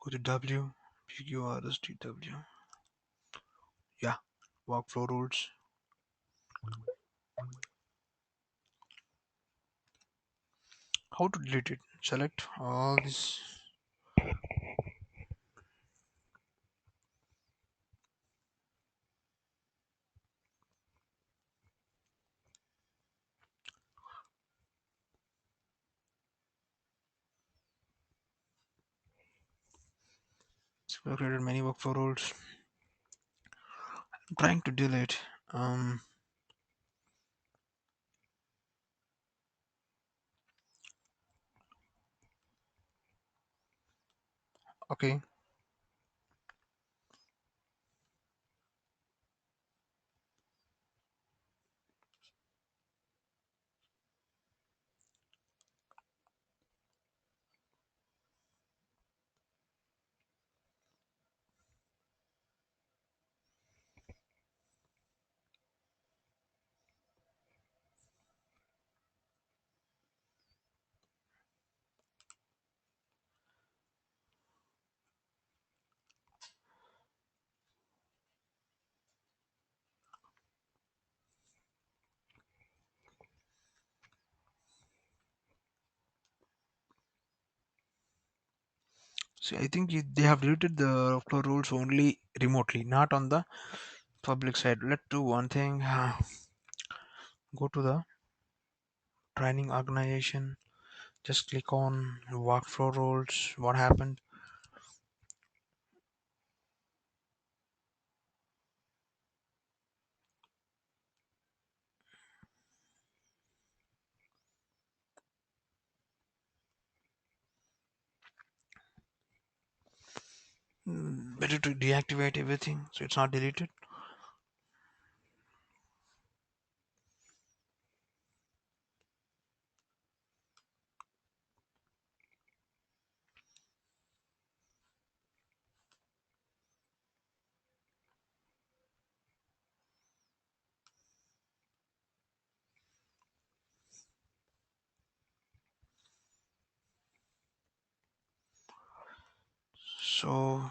Go to W. PQRSTW. Yeah, workflow rules. How to delete it? Select all this. We have created many workflow rules. I'm trying to delete. Um, Okay. See, I think they have deleted the flow rules only remotely, not on the public side. Let's do one thing. Go to the training organization. Just click on workflow rules. What happened? Better to deactivate everything so it's not deleted. So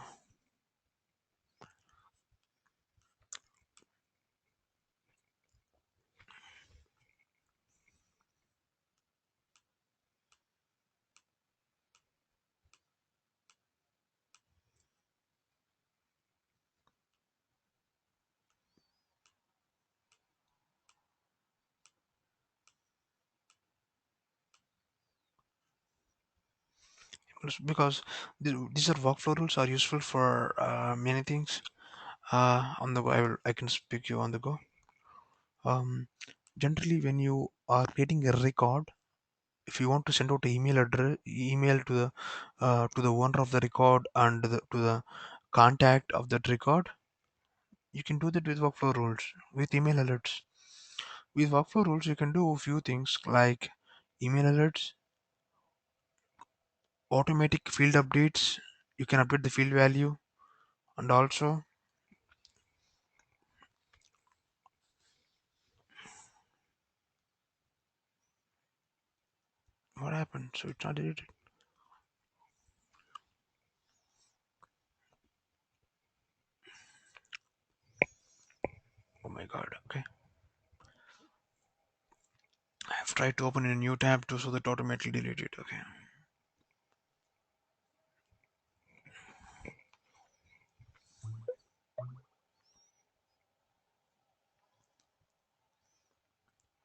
because these are workflow rules are useful for many things. On the go, I can speak you on the go. Generally, when you are creating a record, if you want to send out an email to the owner of the record and to the contact of that record, you can do that with workflow rules with email alerts. With workflow rules, you can do a few things like email alerts, automatic field updates. You can update the field value, and also what happened? So it's not deleted. Oh my god. Okay. I have tried to open a new tab too so that automatically delete it. Okay.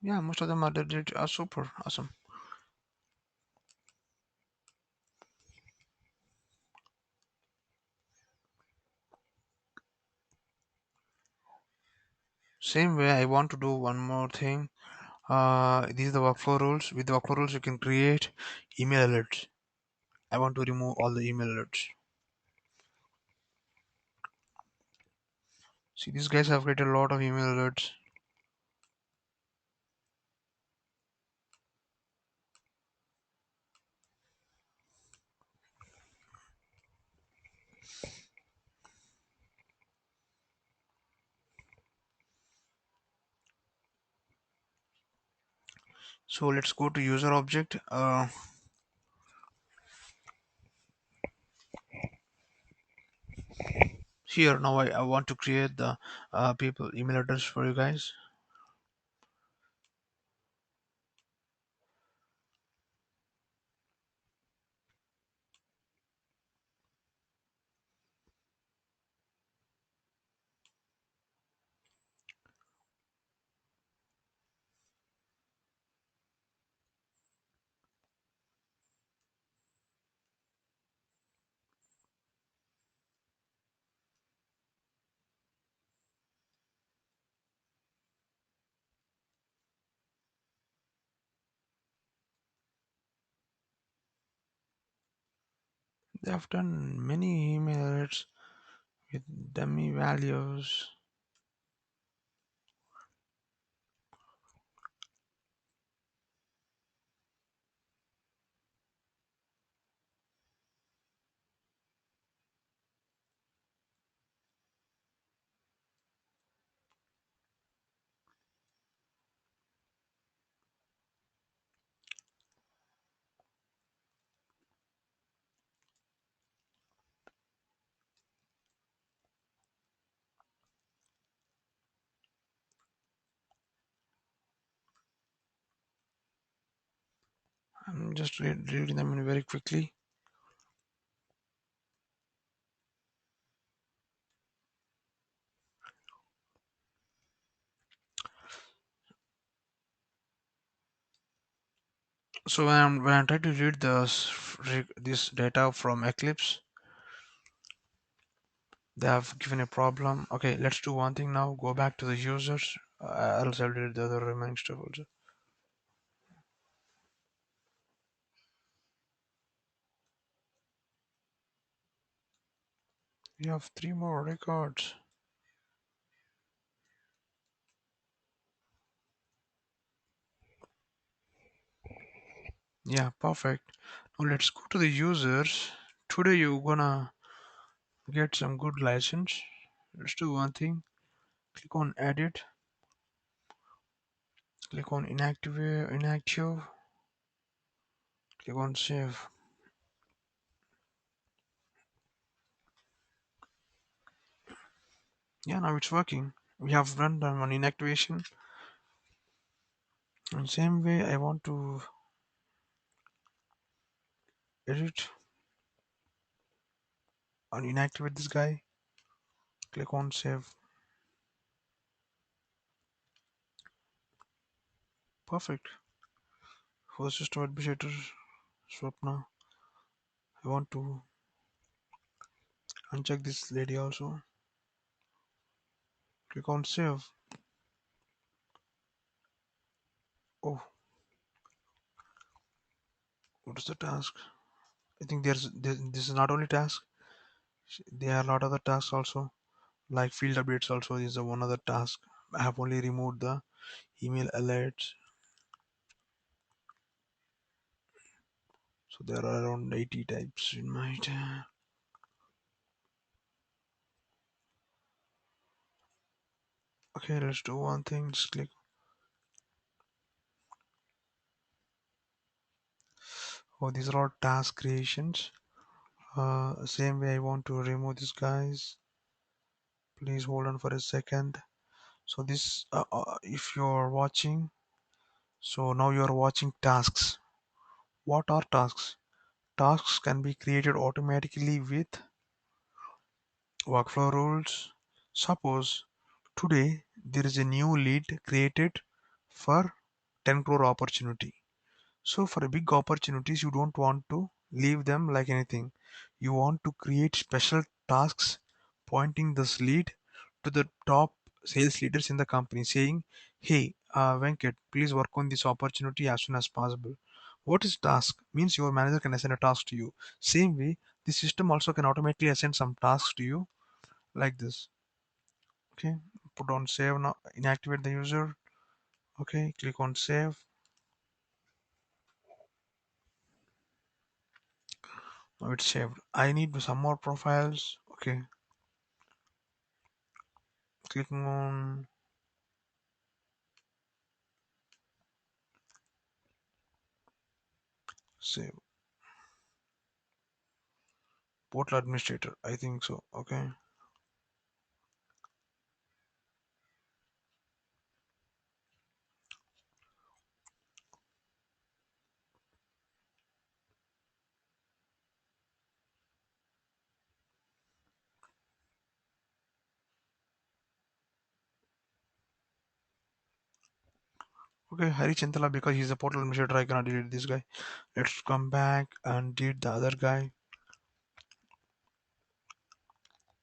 Yeah, most of them are deleted. Are super awesome. Same way, I want to do one more thing. These are the workflow rules. With the workflow rules, you can create email alerts. I want to remove all the email alerts. See, these guys have created a lot of email alerts. So let's go to user object. Here now I want to create the people email address for you guys. They have done many emails with dummy values. I'm just reading them in very quickly. So when I try to read this data from Eclipse, they have given a problem. Okay, let's do one thing now. Go back to the users. Else I'll read the other remaining stuff also. We have three more records. Yeah, perfect. Now let's go to the users. Today you're gonna get some good license. Let's do one thing. Click on edit. Click on inactive. Click on save. Yeah, now it's working. We have run them on inactivation. In same way, I want to edit and inactivate this guy. Click on save. Perfect. For the system administrator, Swapna, I want to uncheck this lady also. Click on save. Oh, what is the task? I think this is not only task. There are a lot of other tasks also, like field updates also is a one other task. I have only removed the email alerts. So there are around 80 types in my. Okay, let's do one thing. Just click. Oh, these are all task creations. Same way I want to remove these guys. Please hold on for a second. So this, if you're watching, so now you're watching tasks. What are tasks? Tasks can be created automatically with workflow rules. Suppose today there is a new lead created for 10 crore opportunity. So for big opportunities, you don't want to leave them like anything. You want to create special tasks pointing this lead to the top sales leaders in the company saying, hey, Venkat, please work on this opportunity as soon as possible. What is task? Means your manager can assign a task to you. Same way, the system also can automatically assign some tasks to you like this. Okay, put on save now, inactivate the user. Okay, click on save. Now it's saved. I need some more profiles. Okay, clicking on save. Portal administrator. I think so. Okay. Okay, Hari Chintala because he's a portal administrator. I cannot delete this guy. Let's come back and delete the other guy.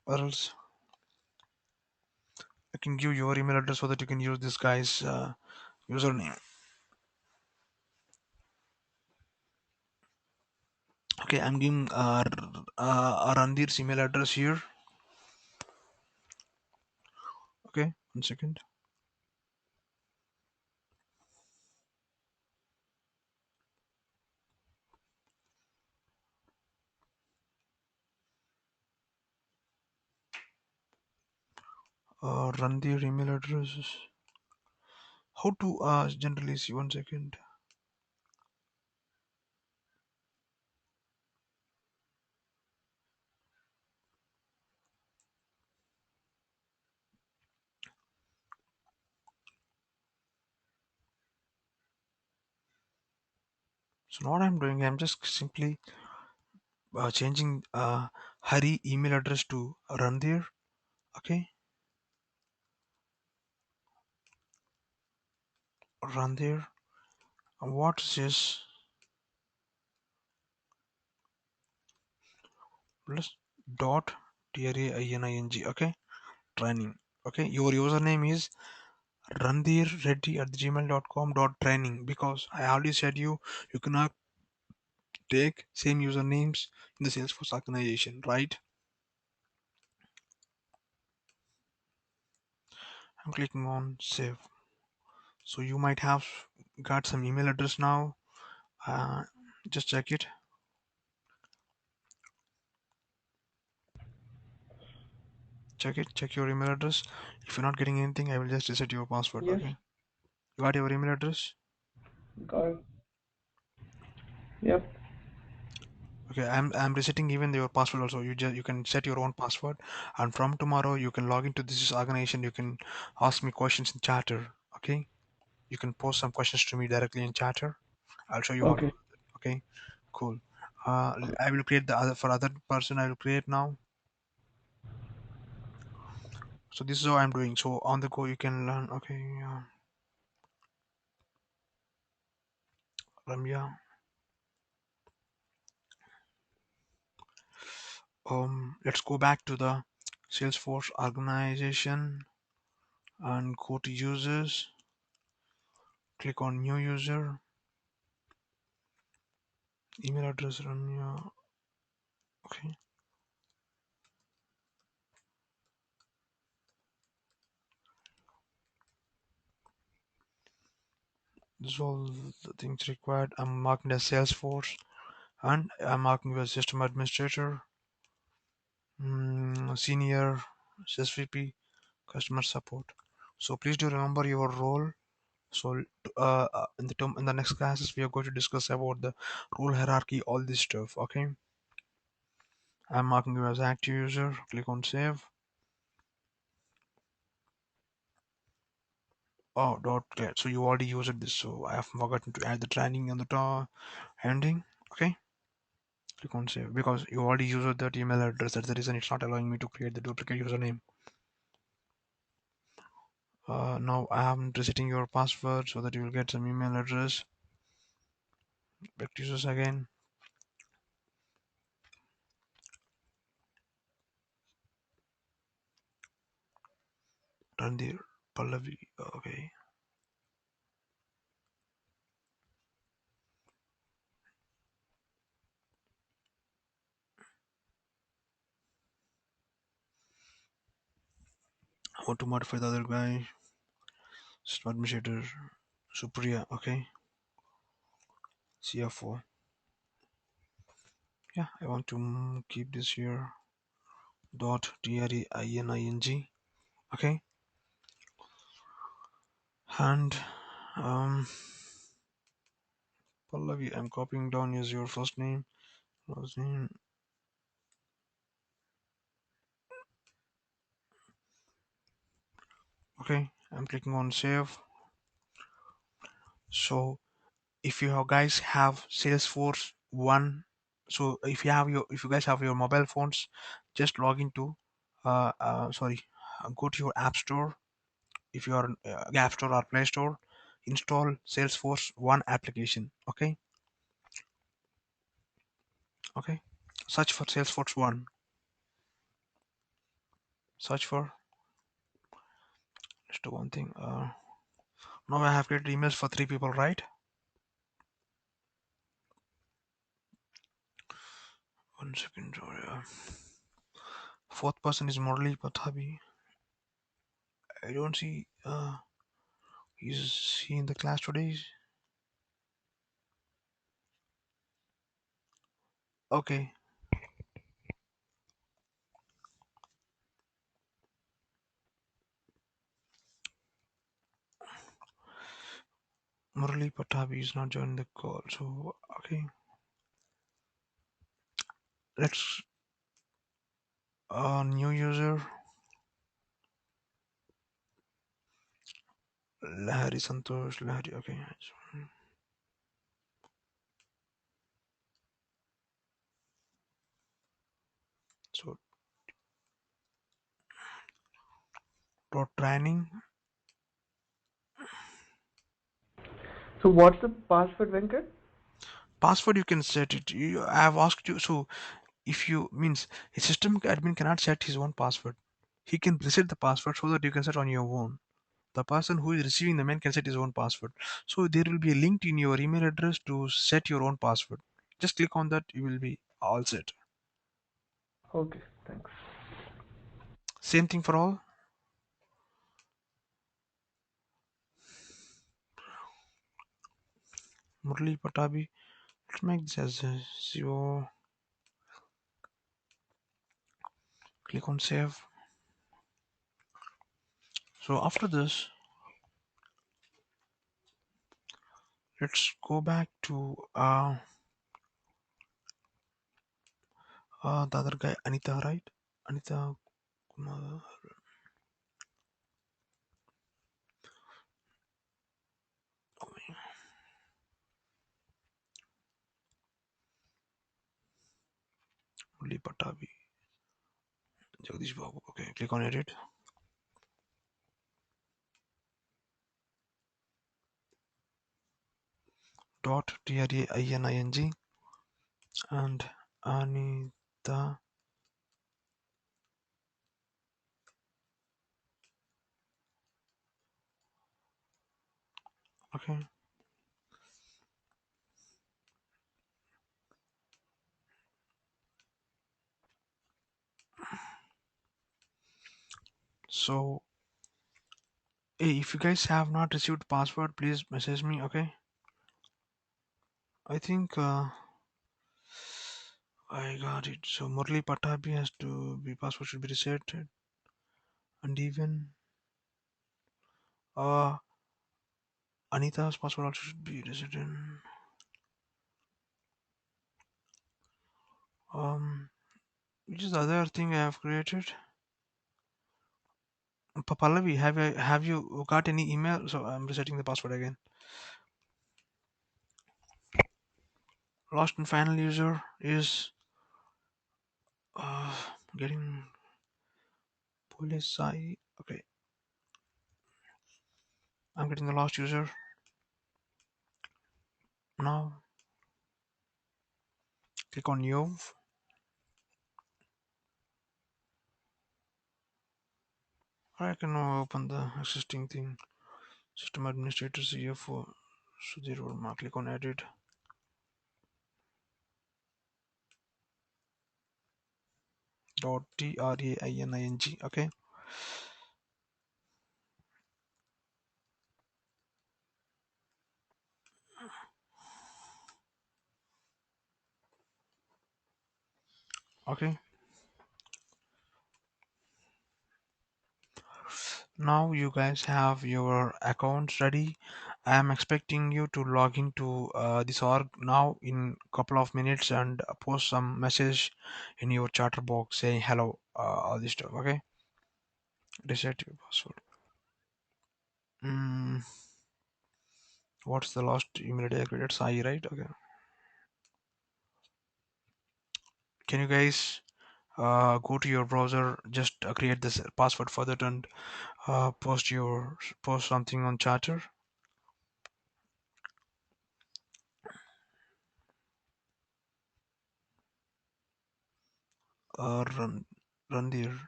Or else I can give your email address so that you can use this guy's username. Okay, I'm giving Randir's email address here. Okay, 1 second. Randir email address is how to generally see. 1 second. So what I'm doing, I'm just simply changing Hari email address to Randir. Okay, Randir. What's this? Plus dot TRAINING. Okay, training. Okay, your username is randirreddy@gmail.com .training, because I already said you cannot take same usernames in the Salesforce organization, right? I'm clicking on save. So you might have got some email address now. Uh, just check it. Check it. Check your email address. If you're not getting anything, I will just reset your password. Yes, Okay. You got your email address? got it. Yep. Okay. I'm resetting even your password also. You can set your own password, and from tomorrow you can log into this organization. You can ask me questions in chatter. Okay. You can post some questions to me directly in chatter. I'll show you how to Okay. do it. Okay. Cool. I will create the other for other person. I will create now. So this is how I'm doing. So on the go you can learn. Okay. Ramya. Let's go back to the Salesforce organization and go to users. Click on new user. Email address Ramya. Okay. This is all the things required. I'm marking as Salesforce and I'm marking as system administrator, senior, SVP, customer support. So please do remember your role. So in the next classes we are going to discuss about the role hierarchy, all this stuff. Okay. I'm marking you as active user. Click on save. Oh, dot get. So you already used this. So I have forgotten to add the training on the top ending. Okay. Click on save because you already used that email address. That's the reason it's not allowing me to create the duplicate username. Now I am resetting your password so that you will get some email address. Back to users again. Randir Pallavi. Okay. I want to modify the other guy. System administrator. Supriya. Okay. CFO. Yeah, I want to keep this here. Dot TRAINING. Okay. And Pallavi, I'm copying down as your first name, last name. Okay, I'm clicking on save. So if you guys have Salesforce one, so if you guys have your mobile phones, just log into sorry, go to your app store. If you are app store or play store, install Salesforce one application. Okay. Okay, search for Salesforce one. Search for, let's do one thing. Now I have created emails for 3 people, right? One second. Fourth person is Murali Pathabi. I don't see. Is he in the class today? Okay. Murali Pathabi is not joining the call. So okay. Let's new user Lahari Santosh Lahari. Okay. So dot training. So what's the password, Venkat? Password you can set it. I have asked you. So if you means a system admin cannot set his own password. He can reset the password so that you can set on your own. The person who is receiving the mail can set his own password. So there will be a link in your email address to set your own password. Just click on that, you will be all set. Okay, thanks. Same thing for all. Murli Patabi. Let's make this as a zero. Click on save. So after this, let's go back to the other guy, Anita, right? Anita Kumar. Murli Patabi. Jagdish Babu. Okay, click on edit. Dot TRAINING and Anita. Okay. So hey, if you guys have not received password, please message me. Okay. I think I got it. So Murli Patabi has to be password should be reset, and even uh Anita's password also should be reset. Which is the other thing I have created? Pallavi, have you got any email? So I'm resetting the password again. Last and final user is uh getting police Sai. Okay, I'm getting the last user now. Click on Yo. I can now open the existing thing. System administrator CFO Sudhir Verma. Click on edit. Dot TRAINING. Okay. Okay. Now you guys have your accounts ready. I am expecting you to log into this org now in couple of minutes and post some message in your chatter box saying hello, all this stuff. Okay. Reset your password. Mm, what's the last email ID I created? Sai, right? Okay. Can you guys go to your browser, just create this password for that and post something on chatter. Run there.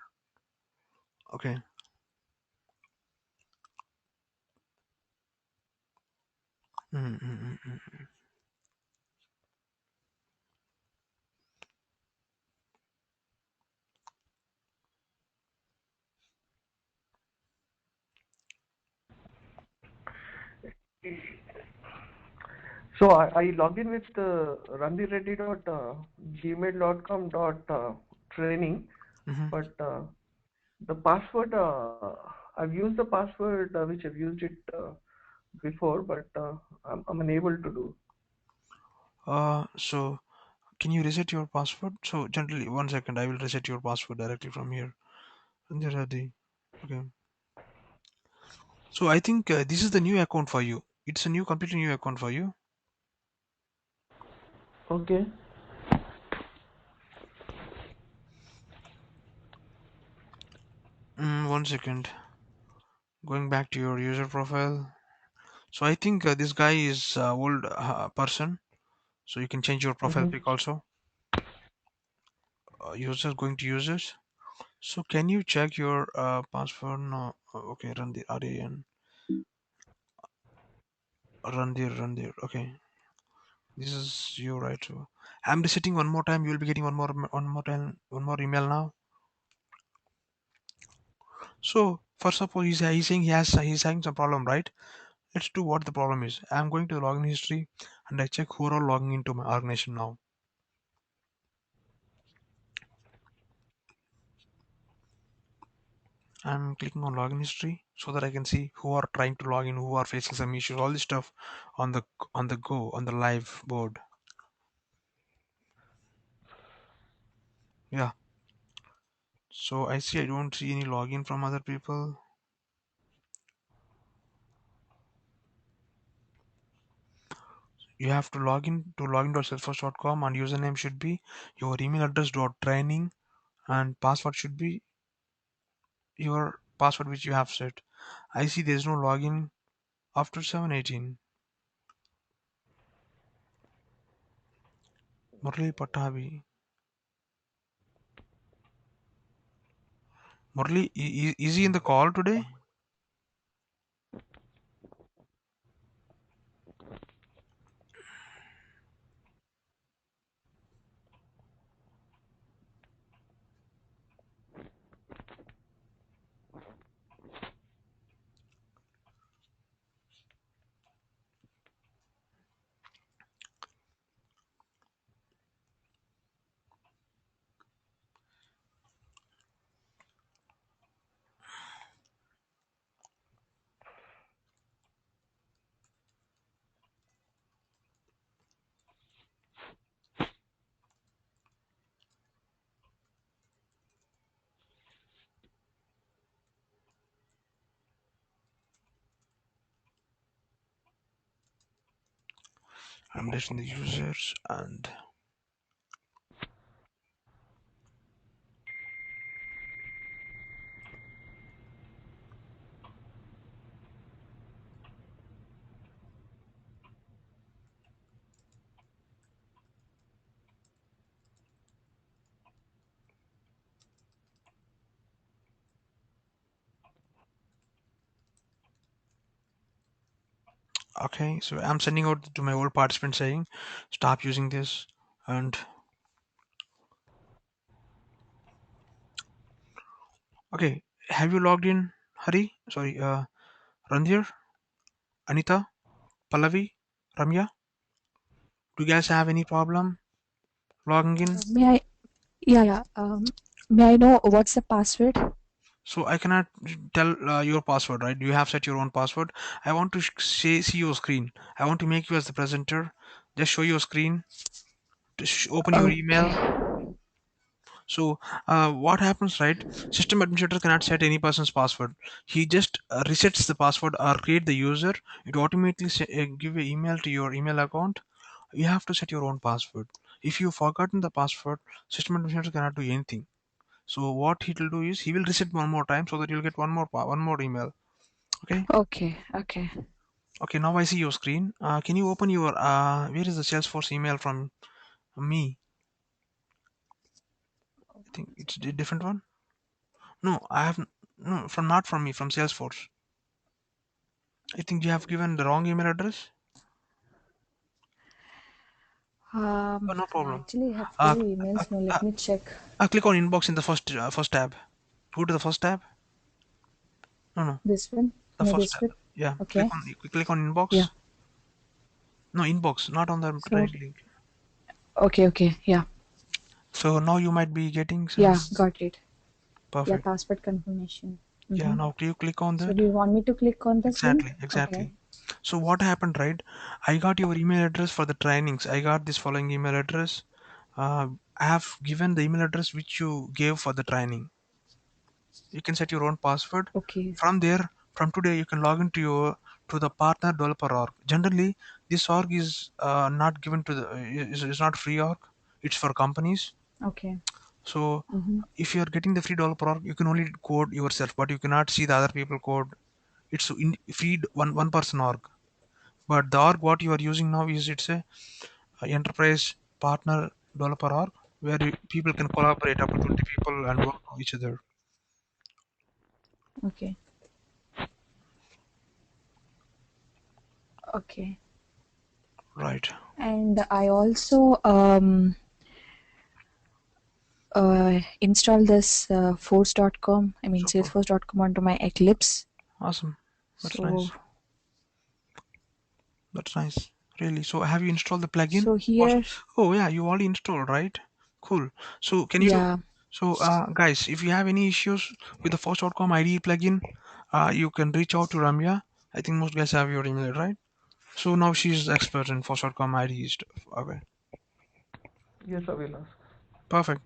Okay. Mm, mm, mm, mm. So I log in with randireddy.gmail.com training, Hmm. but the password I've used the password which I've used it before, but I'm unable to do. So can you reset your password? So generally, 1 second, I will reset your password directly from here. And there are the okay. So I think this is the new account for you. It's a new, completely new account for you. Okay. 1 second. Going back to your user profile. So I think this guy is old person. So you can change your profile Mm-hmm. pic also. User going to users. So can you check your password? No. Okay, run the RAN. Run there. Okay, this is you, right? So I'm resetting one more time. You will be getting one more email now. So first of all, he's saying he's having some problem, right? Let's do what the problem is. I'm going to login history and I check who are all logging into my organization now. I'm clicking on login history so that I can see who are trying to log in, who are facing some issues, all this stuff on the go on the live board. Yeah. So I see I don't see any login from other people. You have to log in to login.salesforce.com and username should be your email address dot training and password should be your password which you have set. I see there's no login after 718. Murli Patabi. Murli, is he in the call today? I'm listing the users and okay, so I'm sending out to my old participant saying stop using this and okay. Have you logged in, Hari? Sorry, Randhir, Anita, Pallavi, Ramya? Do you guys have any problem logging in? May I? Yeah, yeah. May I know what's the password? So I cannot tell your password, right? You have set your own password. I want to see your screen. I want to make you as the presenter. Just show your screen. To open your email. Okay. So what happens, right? System administrator cannot set any person's password. He just resets the password or create the user. It automatically give an email to your email account. You have to set your own password. If you've forgotten the password, system administrator cannot do anything. So what he will do is he will reset one more time so that you'll get one more email. Okay. Okay. Okay. Okay. Now I see your screen. Can you open your where is the Salesforce email from me? I think it's a different one. No, I have no from not from me from Salesforce. I think you have given the wrong email address. No I problem. actually have few Uh, uh, emails now. uh, Let me check. Click on inbox in the first tab. Go to the first tab. No, no, This one. the No, first this tab. one. Yeah, Okay. click on inbox. Yeah. No, inbox, not on the So, training link. okay, okay, yeah, So now you might be getting some. yeah, got it. Yeah, Perfect. password confirmation. Yeah, Mm-hmm. now do you click on So, that? do you want me to click on this link? Exactly, Okay, exactly. So what happened, right? I got your email address for the trainings. I got this following email address. I have given the email address which you gave for the training. You can set your own password. okay, From there, from today, you can log into your to the partner developer org. Generally, this org is not given to the is not free org. It's for companies. okay. So Mm-hmm. if you are getting the free developer org, you can only code yourself, but you cannot see the other people code. It's free one person org. But the org what you are using now is a enterprise partner developer org where people can collaborate up to 20 people and work with each other. Okay, okay. Right. And I also install this force.com, I mean Super. salesforce.com onto my Eclipse. Awesome. That's So, nice. That's nice. Really. So have you installed the plugin? so here, Oh yeah, you already installed, right? Cool. So can you do? yeah, So guys, if you have any issues with the Force.com IDE plugin, you can reach out to Ramya. I think most guys have your email, right? So now she's expert in Force.com IDE stuff. Okay. Yes, Avilas. Perfect.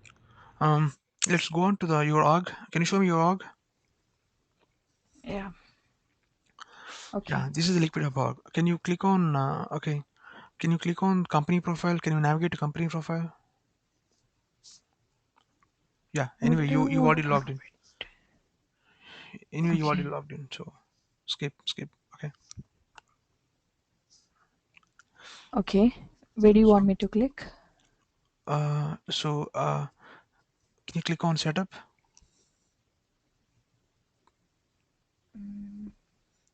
Um, let's go on to the your org. Can you show me your org? yeah, okay, Yeah, this is the Liquid Hub org. Can you click on? Okay. Can you click on company profile? Can you navigate to company profile? Yeah. what Anyway, you do, already logged in. Anyway, you already okay, logged in. So skip. Okay. okay. Where do you So want me to click? can you click on setup? Mm,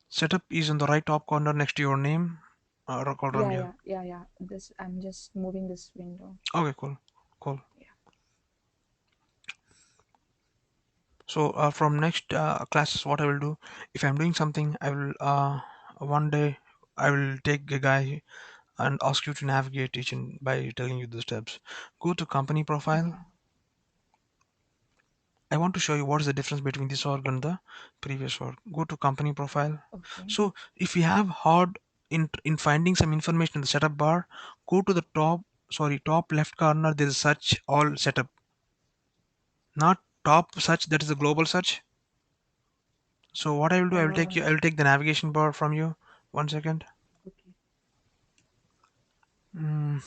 Setup is in the right top corner next to your name. Called yeah, Ramya. yeah, yeah, yeah. This, I'm just moving this window. Okay, cool. Yeah. So from next classes, what I will do, if I'm doing something, I will one day I will take a guy and ask you to navigate each and by telling you the steps. Go to company profile. Okay, I want to show you what is the difference between this org and the previous org. Go to company profile. okay, So if you have hard in finding some information in the setup bar, go to the top left corner. There is search all setup, not top search. That is the global search. So what I will do, I will take the navigation bar from you. 1 second. okay, Mm,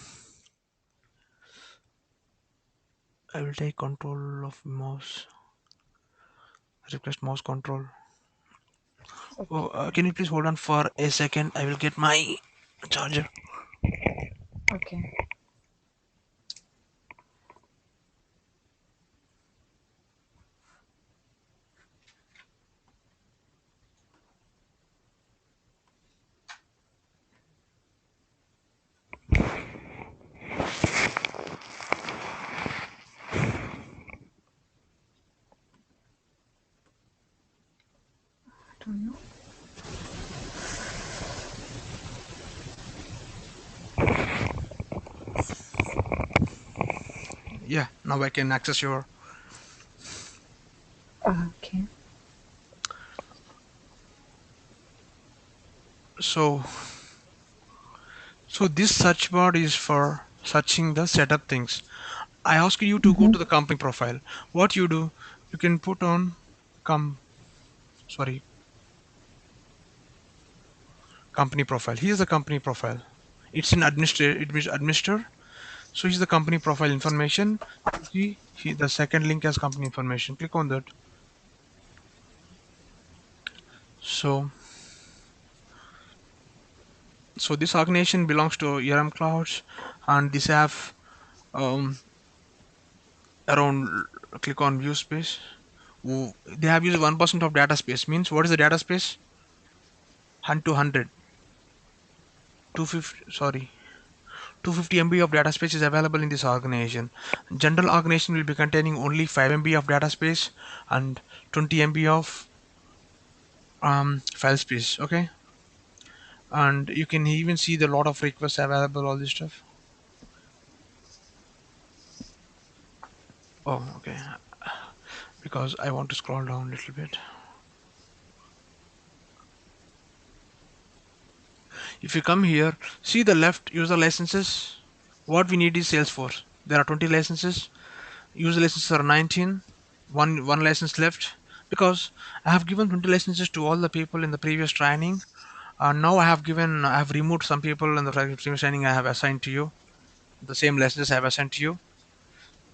I will take control of mouse. Request mouse control. Oh, okay, can you please hold on for a second? I will get my charger. okay. I don't know. Yeah, now I can access your. Okay, So this search bar is for searching the setup things. I ask you to go mm-hmm. to the company profile. What you do, you can put on com sorry company profile. Here's the company profile. It's in administer. So here's the company profile information. You see the second link has company information. Click on that. So this organization belongs to ERM Clouds, and this have um, around. Click on view space. They have used 1% of data space. Means what is the data space? 100 to 100. 250. Sorry. 250 MB of data space is available in this organization. General organization will be containing only 5 MB of data space and 20 MB of file space. Okay. and you can even see the lot of requests available, all this stuff. Oh, okay, because I want to scroll down a little bit. If you come here, see the left user licenses. What we need is Salesforce. There are 20 licenses. User licenses are 19. One license left, because I have given 20 licenses to all the people in the previous training. Now I have removed some people in the previous training. I have assigned to you the same licenses I have assigned to you,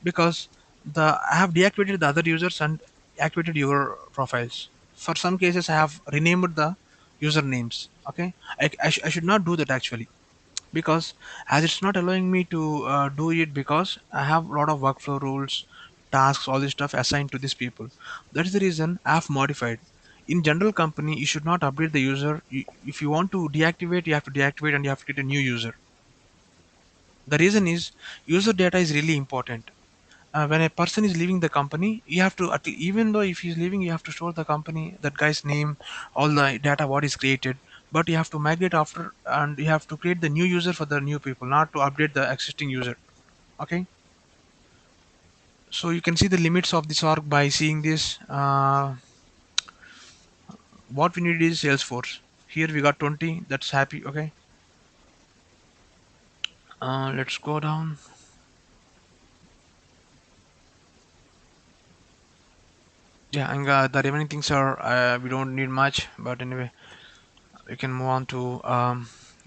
because the I have deactivated the other users and activated your profiles. For some cases, I have renamed the usernames. Okay, I should not do that actually, because as it's not allowing me to do it, because I have a lot of workflow rules, tasks, all this stuff assigned to these people. That is the reason I have modified. In general company, you should not update the user. If you want to deactivate, you have to deactivate and you have to get a new user. The reason is user data is really important. When a person is leaving the company, you have to even though if he's leaving, you have to store the company, that guy's name, all the data what is created, but you have to migrate after, and you have to create the new user for the new people, not to update the existing user. Okay, so you can see the limits of this org by seeing this. What we need is Salesforce. Here we got 20, that's happy. Okay, let's go down. Yeah, and the remaining things are we don't need much, but anyway, we can move on to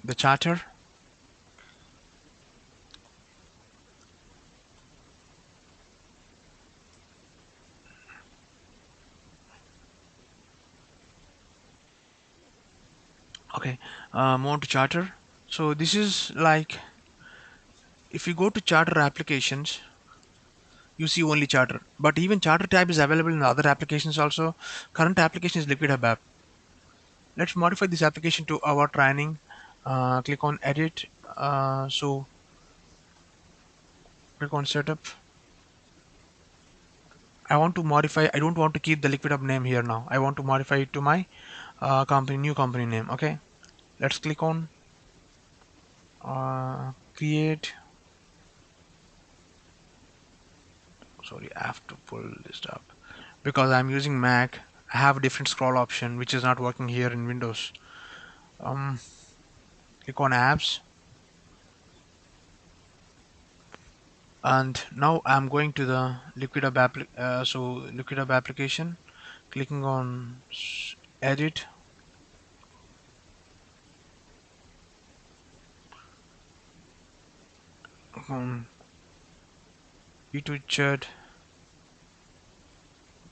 the charter. Okay, move on to charter. So this is like, if you go to charter applications, you see only charter, but even charter tab is available in other applications also. Current application is liquid hub app. Let's modify this application to our training. Click on edit. So click on setup. I want to modify, I don't want to keep the liquid hub name here now. I want to modify it to my company, new company name. Okay, let's click on create. Sorry, I have to pull this up because I'm using Mac. I have a different scroll option which is not working here in Windows. um Click on apps, and now I'm going to the liquid hub application, clicking on edit. um, e2 chat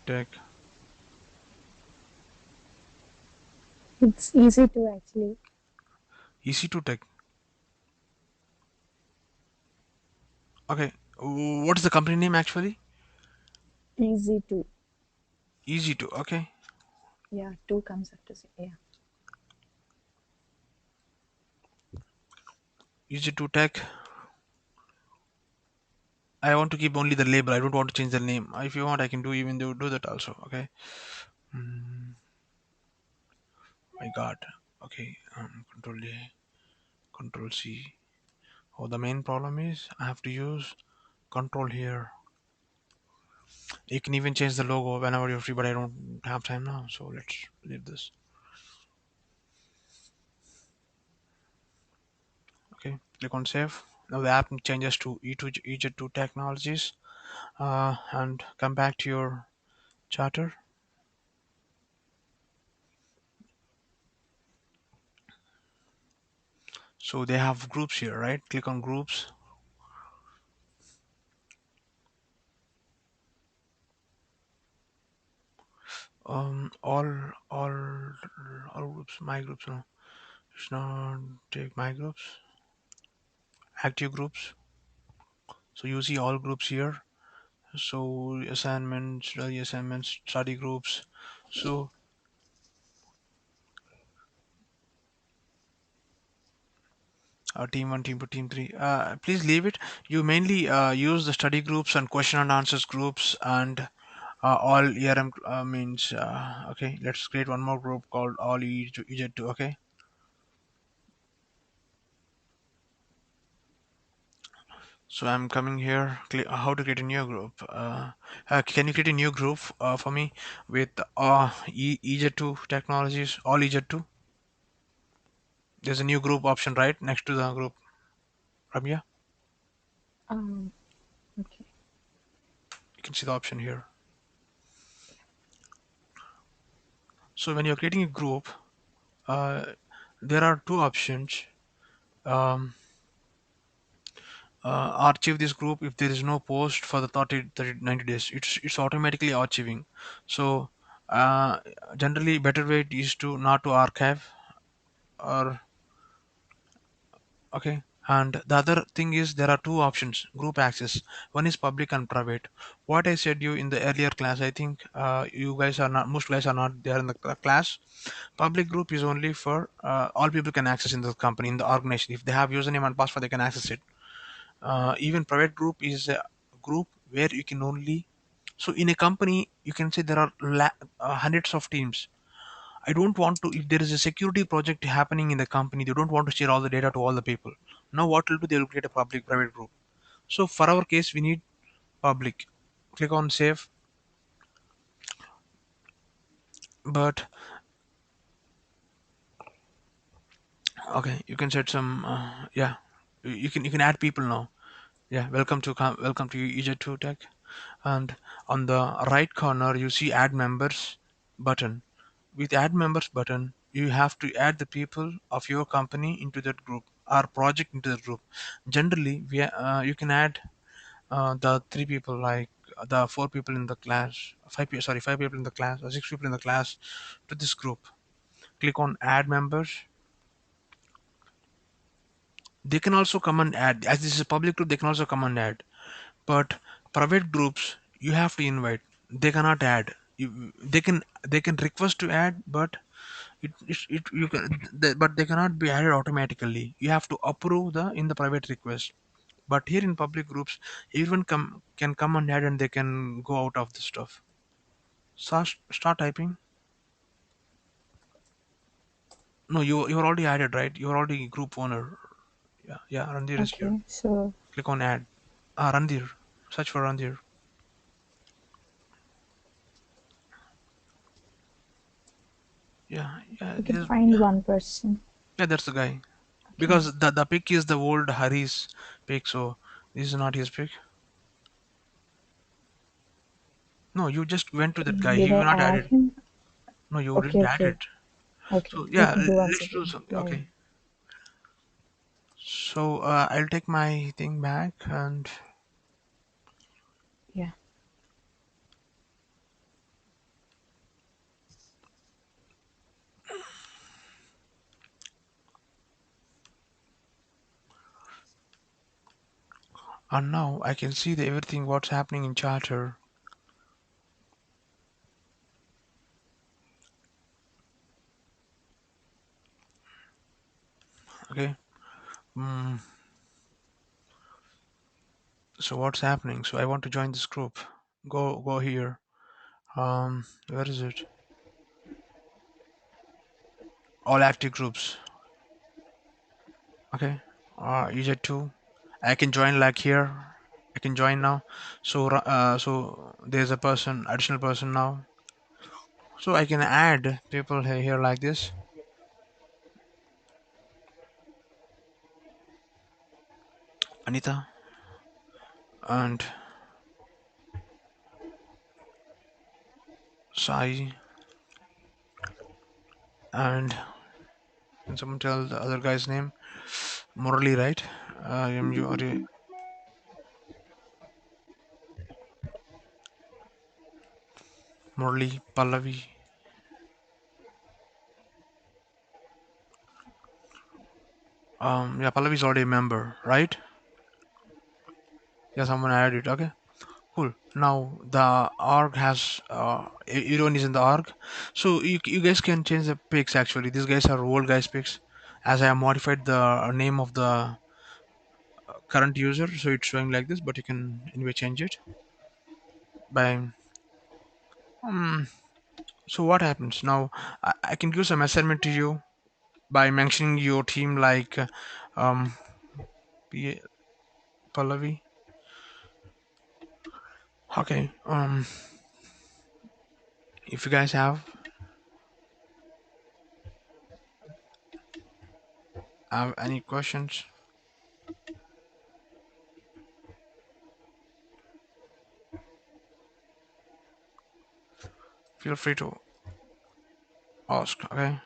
tech. It's easy to actually. EC2 tech. Okay, what is the company name actually? Easy to. Easy to. Okay, Yeah, two comes after zero. Yeah. EC2 tech. I want to keep only the label, I don't want to change the name. If you want, I can do that also. Okay. mm, my god. Okay, control A, control C. Oh, the main problem is I have to use control here. You can even change the logo whenever you're free, but I don't have time now, so let's leave this. Okay, click on save. Now the app changes to E2 EJ2 Technologies, and come back to your charter. So they have groups here, right? Click on groups. All all all groups, my groups. No, it's not take my groups, active groups. So you see all groups here. So assignments, daily assignments, study groups. So team 1, team 2, team 3, please leave it. You mainly use the study groups and question and answers groups, and all ERM means okay, let's create one more group called all EJ2. Okay, So I'm coming here. How to create a new group? Can you create a new group for me with EJ2 technologies? All EJ2. There's a new group option right next to the group. Ramya, Um, okay. you can see the option here. So when you're creating a group, uh, there are two options. Um, Archive this group if there is no post for the 90 days. It's automatically archiving. So uh, generally better way is to not to archive or okay. And the other thing is there are two options group access. One is public and private. What I said you in the earlier class, I think you guys are not, most guys are not there in the class. Public group is only for all people can access in the company, in the organization. If they have username and password they can access it. Even private group is a group where you can only, so in a company you can say there are hundreds of teams. I don't want to, if there is a security project happening in the company, they don't want to share all the data to all the people. Now what will do, they will create a public private group. So for our case we need public. Click on save. But okay, you can set some yeah, you can add people now. Yeah, welcome to EJ2 Tech. And on the right corner you see add members button. With add members button you have to add the people of your company into that group or project into the group. Generally you can add the three people, like the four people in the class, five people in the class or six people in the class to this group. Click on add members. They can also come and add, as this is a public group they can also come and add. But private groups you have to invite, they cannot add. They can request to add, but it you can but they cannot be added automatically. You have to approve the in the private request. But here in public groups everyone can come and add and they can go out of the stuff. Start typing. No, you're already added, right? You're already group owner. Yeah, Randir is here. Okay. So Click on add. Randir, search for Randir. Yeah, we can find one person. yeah, that's the guy. Okay. Because the pick is the old Hari's pick, so this is not his pick. No, you just went to that guy. Did He I will not add add it. him? No, you Okay. didn't add Okay. it. Okay. So Let yeah, me do once let's do again. something. Yeah. Yeah. Okay. So I'll take my thing back, Yeah. and now I can see the everything what's happening in charter. Okay. Mm, so what's happening? So I want to join this group. Go here. Where is it? All active groups. Okay. EJ2. I can join like here. I can join now. So so there's a person, additional person now. So I can add people here like this. Anita and Sai, and can someone tell the other guy's name? Murali, right? Murali Pallavi. Yeah, Pallavi is already a member, right? Yeah, someone added it. Okay, cool. Now the org has everyone is in the org, so you guys can change the pics. Actually, these guys are old guys pics, as I have modified the name of the current user, so it's showing like this. But you can anyway change it by. Um, so what happens now? I can give some assignment to you by mentioning your team like um, Pallavi. Okay. If you guys have any questions, feel free to ask. Okay.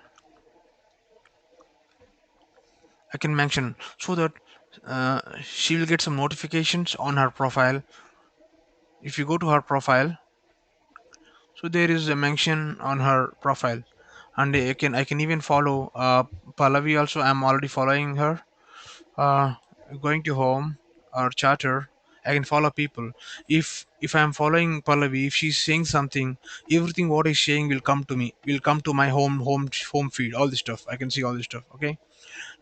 I can mention so that she will get some notifications on her profile. If you go to her profile, so there is a mention on her profile, and I can even follow Pallavi also. I'm already following her. uh, Going to home or chatter, I can follow people. If I'm following Pallavi, if she's saying something, everything what is saying will come to me, will come to my home feed, all this stuff. I can see all this stuff. Okay,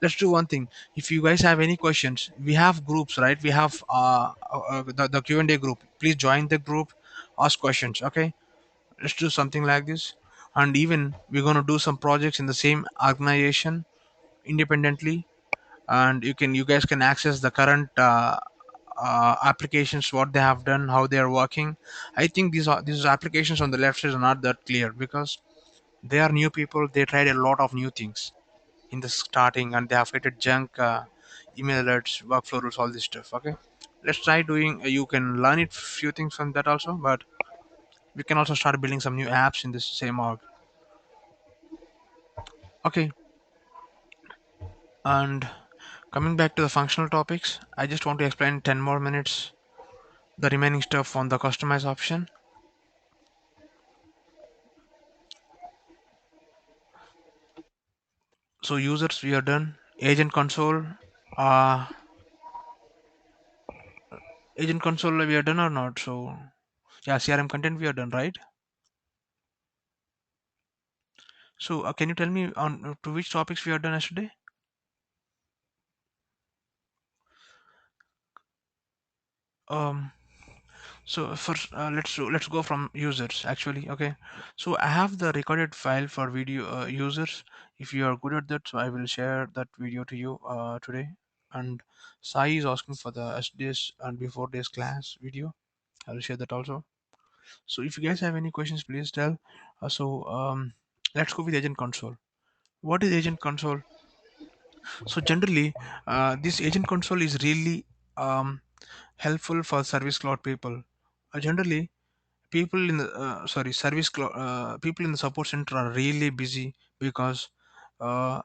let's do one thing. If you guys have any questions, we have groups, right? We have the Q&A group. Please join the group, ask questions. Okay, let's do something like this. And even we're going to do some projects in the same organization independently, and you guys can access the current applications, what they have done, how they are working. I think these applications on the left side are not that clear because they are new people. They tried a lot of new things in the starting, and they have created junk email alerts, workflow rules, all this stuff. Okay, let's try doing. You can learn it few things from that also, but we can also start building some new apps in this same org. Okay, and coming back to the functional topics, I just want to explain 10 more minutes the remaining stuff on the customize option. So users, we are done. Uh Agent console, we are done or not? So yeah, CRM content, we are done, right? So can you tell me on to which topics we are done yesterday? um so first, let's go from users actually. Okay, so I have the recorded file for video users. If you are good at that, so I will share that video to you today. And Sai is asking for the SDS and before days class video. I will share that also. So if you guys have any questions, please tell. Let's go with agent console. What is agent console? So generally, this agent console is really helpful for service cloud people. Generally, people in the people in the support center are really busy because uh,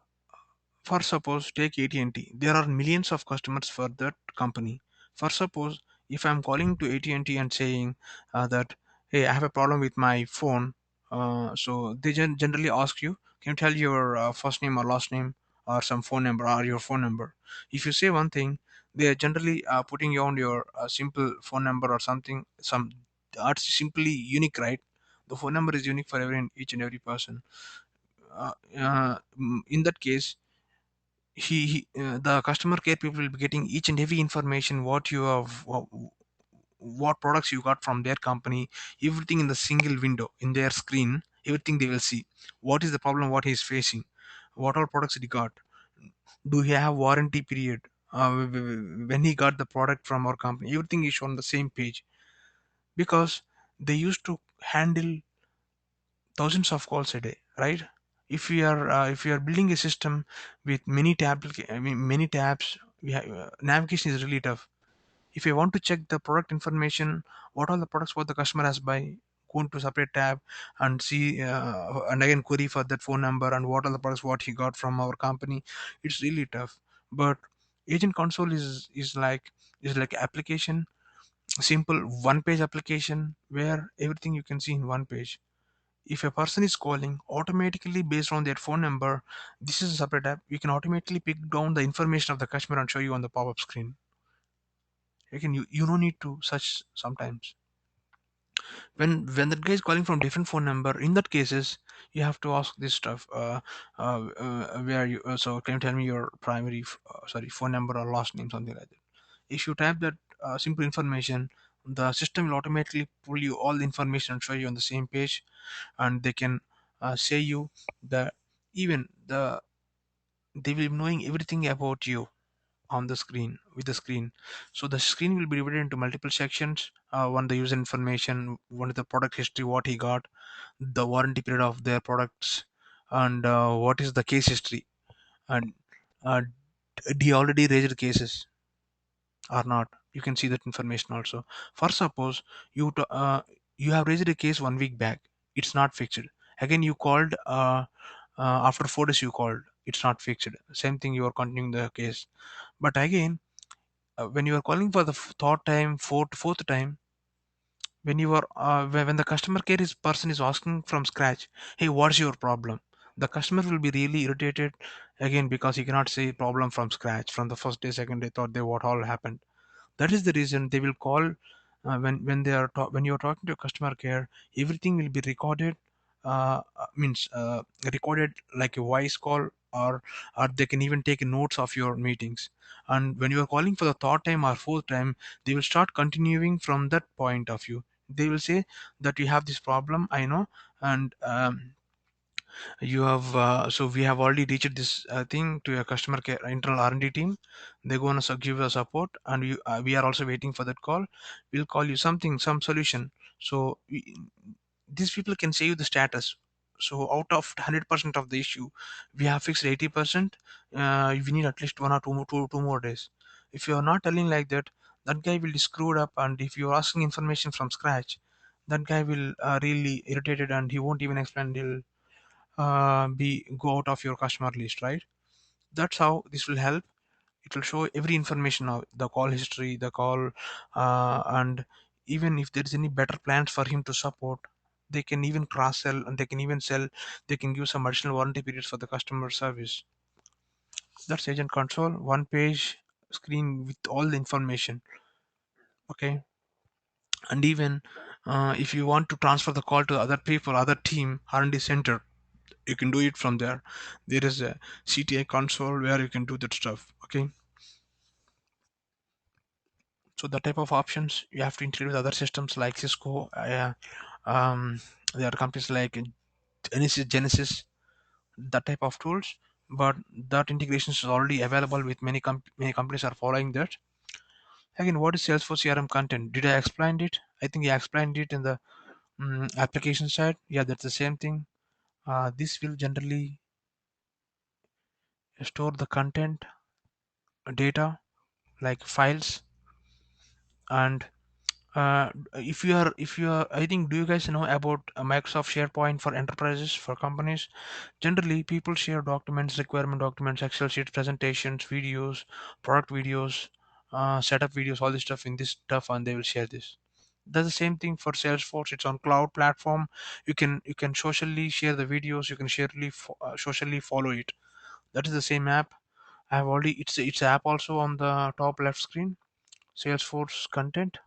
for suppose take AT&T, there are millions of customers for that company. For suppose if I'm calling to AT&T and T and saying that, hey, I have a problem with my phone, so they generally ask you, can you tell your first name or last name or some phone number or your phone number. If you say one thing, they are generally putting you on your simple phone number or something, some that's simply unique, right? The phone number is unique for each and every person. In that case, the customer care people will be getting each and every information, what you have, what products you got from their company, everything in the single window in their screen. Everything they will see, what is the problem, what he is facing, what all products he got, do he have warranty period, when he got the product from our company, everything is shown on the same page. Because they used to handle thousands of calls a day, right? If we are building a system with many tabs, navigation is really tough. If you want to check the product information, what all the products what the customer has buy, go into separate tab and see, and again query for that phone number and what are the products what he got from our company. It's really tough. But agent console is like application, simple one page application where everything you can see in one page. If a person is calling automatically based on their phone number, this is a separate app. You can automatically pick down the information of the customer and show you on the pop-up screen. You don't need to search sometimes. When that guy is calling from different phone number, in that cases you have to ask this stuff. Where you so can you tell me your primary phone number or last name, something like that. If you type that simple information, the system will automatically pull you all the information and show you on the same page. And they can say you the even the they will be knowing everything about you on the screen with the screen. So the screen will be divided into multiple sections. One, the user information, one is the product history, what he got, the warranty period of their products, and what is the case history, and uh, did he already raised cases or not. You can see that information also. For suppose you have raised a case 1 week back, it's not fixed. Again you called, after 4 days you called, it's not fixed. Same thing, you are continuing the case. But again, when you are calling for the third time, fourth time, when you are when the customer care is person is asking from scratch, hey, what's your problem, the customer will be really irritated again, because he cannot say problem from scratch from the first day, second day, third day, what all happened. That is the reason they will call, when they are when you are talking to customer care, everything will be recorded, means recorded like a voice call, or they can even take notes of your meetings. And when you are calling for the third time or fourth time, they will start continuing from that point of view. They will say that you have this problem, I know, and you have so we have already reached this thing to your customer care internal R&D team. They're going to give us support, and we are also waiting for that call. We'll call you something, some solution. So these people can say you the status. So out of 100% of the issue, we have fixed 80%. We need at least 1 or 2 more days. If you are not telling like that, that guy will be screwed up, and if you're asking information from scratch, that guy will really irritated, and he won't even explain. He'll be go out of your customer list, right? That's how this will help. It will show every information of the call history, the call, and even if there is any better plans for him to support, they can even cross sell, and they can even sell. They can give some additional warranty periods for the customer service. That's agent control, one page screen with all the information. Okay. And even if you want to transfer the call to other people, other team, R&D center, you can do it from there. There is a CTA console where you can do that stuff. Okay. So the type of options you have to integrate with other systems like Cisco. Um, there are companies like Genesis, that type of tools. But that integration is already available with many companies are following that. Again, what is Salesforce CRM content? Did I explain it? I think I explained it in the application side. Yeah, that's the same thing. This will generally store the content data like files. And if you are, I think, do you guys know about Microsoft SharePoint for enterprises, for companies? Generally people share documents, requirement documents, Excel sheets, presentations, videos, product videos, setup videos, all this stuff in this stuff, and they will share this. That's the same thing for Salesforce. It's on cloud platform. You can socially share the videos, you can socially follow it. That is the same app. I have already, it's app also on the top left screen. Salesforce content.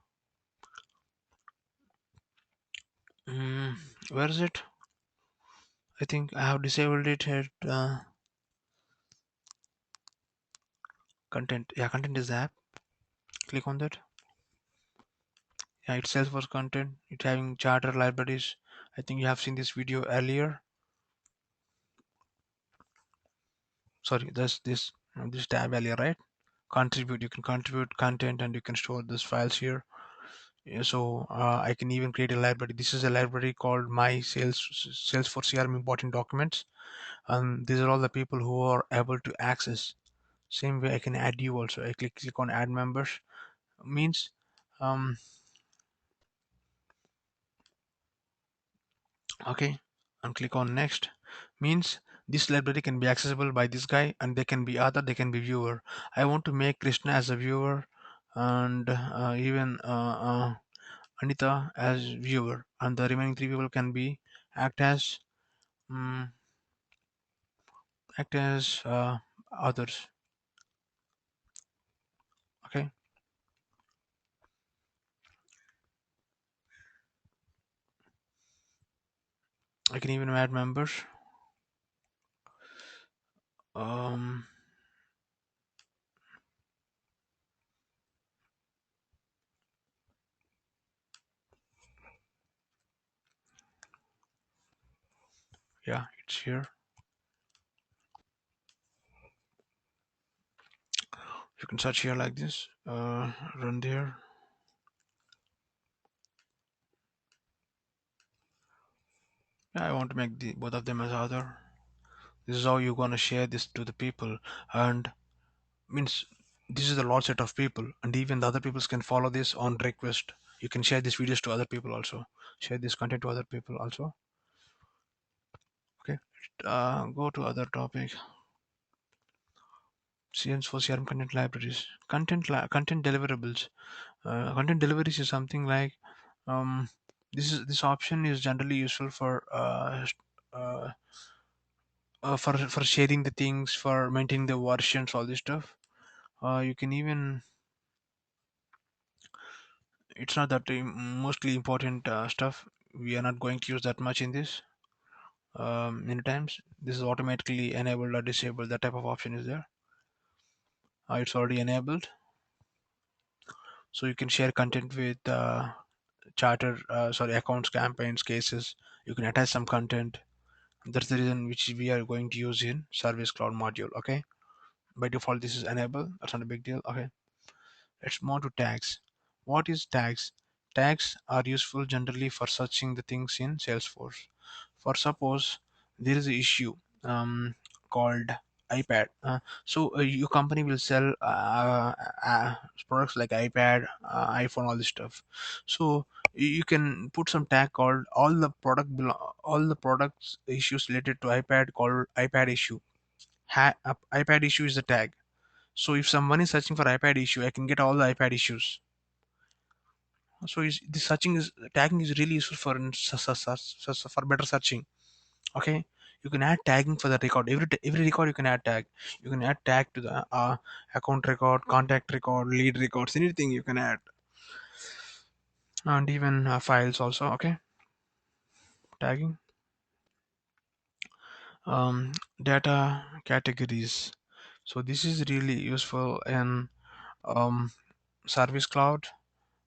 Mm, where is it? I think I have disabled it at content. Yeah, content is the app. Click on that. Yeah, it says for content. It's having charter libraries. I think you have seen this video earlier. Sorry, that's this tab earlier, right? Contribute. You can contribute content, and you can store these files here. Yeah, so I can even create a library. This is a library called My Salesforce CRM important documents, and these are all the people who are able to access. Same way I can add you also. I click on add members, means um okay, and click on next, means this library can be accessible by this guy, and they can be other, they can be viewer. I want to make Krishna as a viewer, and even Anita as viewer, and the remaining three people can be act as um, others. Okay. I can even add members. um yeah, it's here. You can search here like this, run there. Yeah, I want to make the both of them as other. This is how you're gonna share this to the people, and means this is a large set of people, and even the other people can follow this on request. You can share these videos to other people also. Share this content to other people also. Okay. Go to other topic. CNs for CRM content libraries, content deliverables. Content deliveries is something like um, this option is generally useful uh, for sharing the things, for maintaining the versions, all this stuff. You can even, it's not that mostly important stuff. We are not going to use that much in this. Many times this is automatically enabled or disabled. That type of option is there. It's already enabled, so you can share content with charter, sorry, accounts, campaigns, cases. You can attach some content. That's the reason which we are going to use in Service Cloud module. Okay, by default this is enabled. That's not a big deal. Okay, let's move to tags. What is tags? Tags are useful generally for searching the things in Salesforce. For suppose there is an issue called iPad. So your company will sell products like iPad, iPhone, all this stuff. So you can put some tag called all the products issues related to iPad called iPad issue. iPad issue is the tag. So if someone is searching for iPad issue, I can get all the iPad issues. So the searching is tagging is really useful for for better searching. Okay, you can add tagging for the record. Every record you can add tag. You can add tag to the account record, contact record, lead records, anything you can add, and even files also. Okay, tagging. Data categories. So this is really useful in um, Service Cloud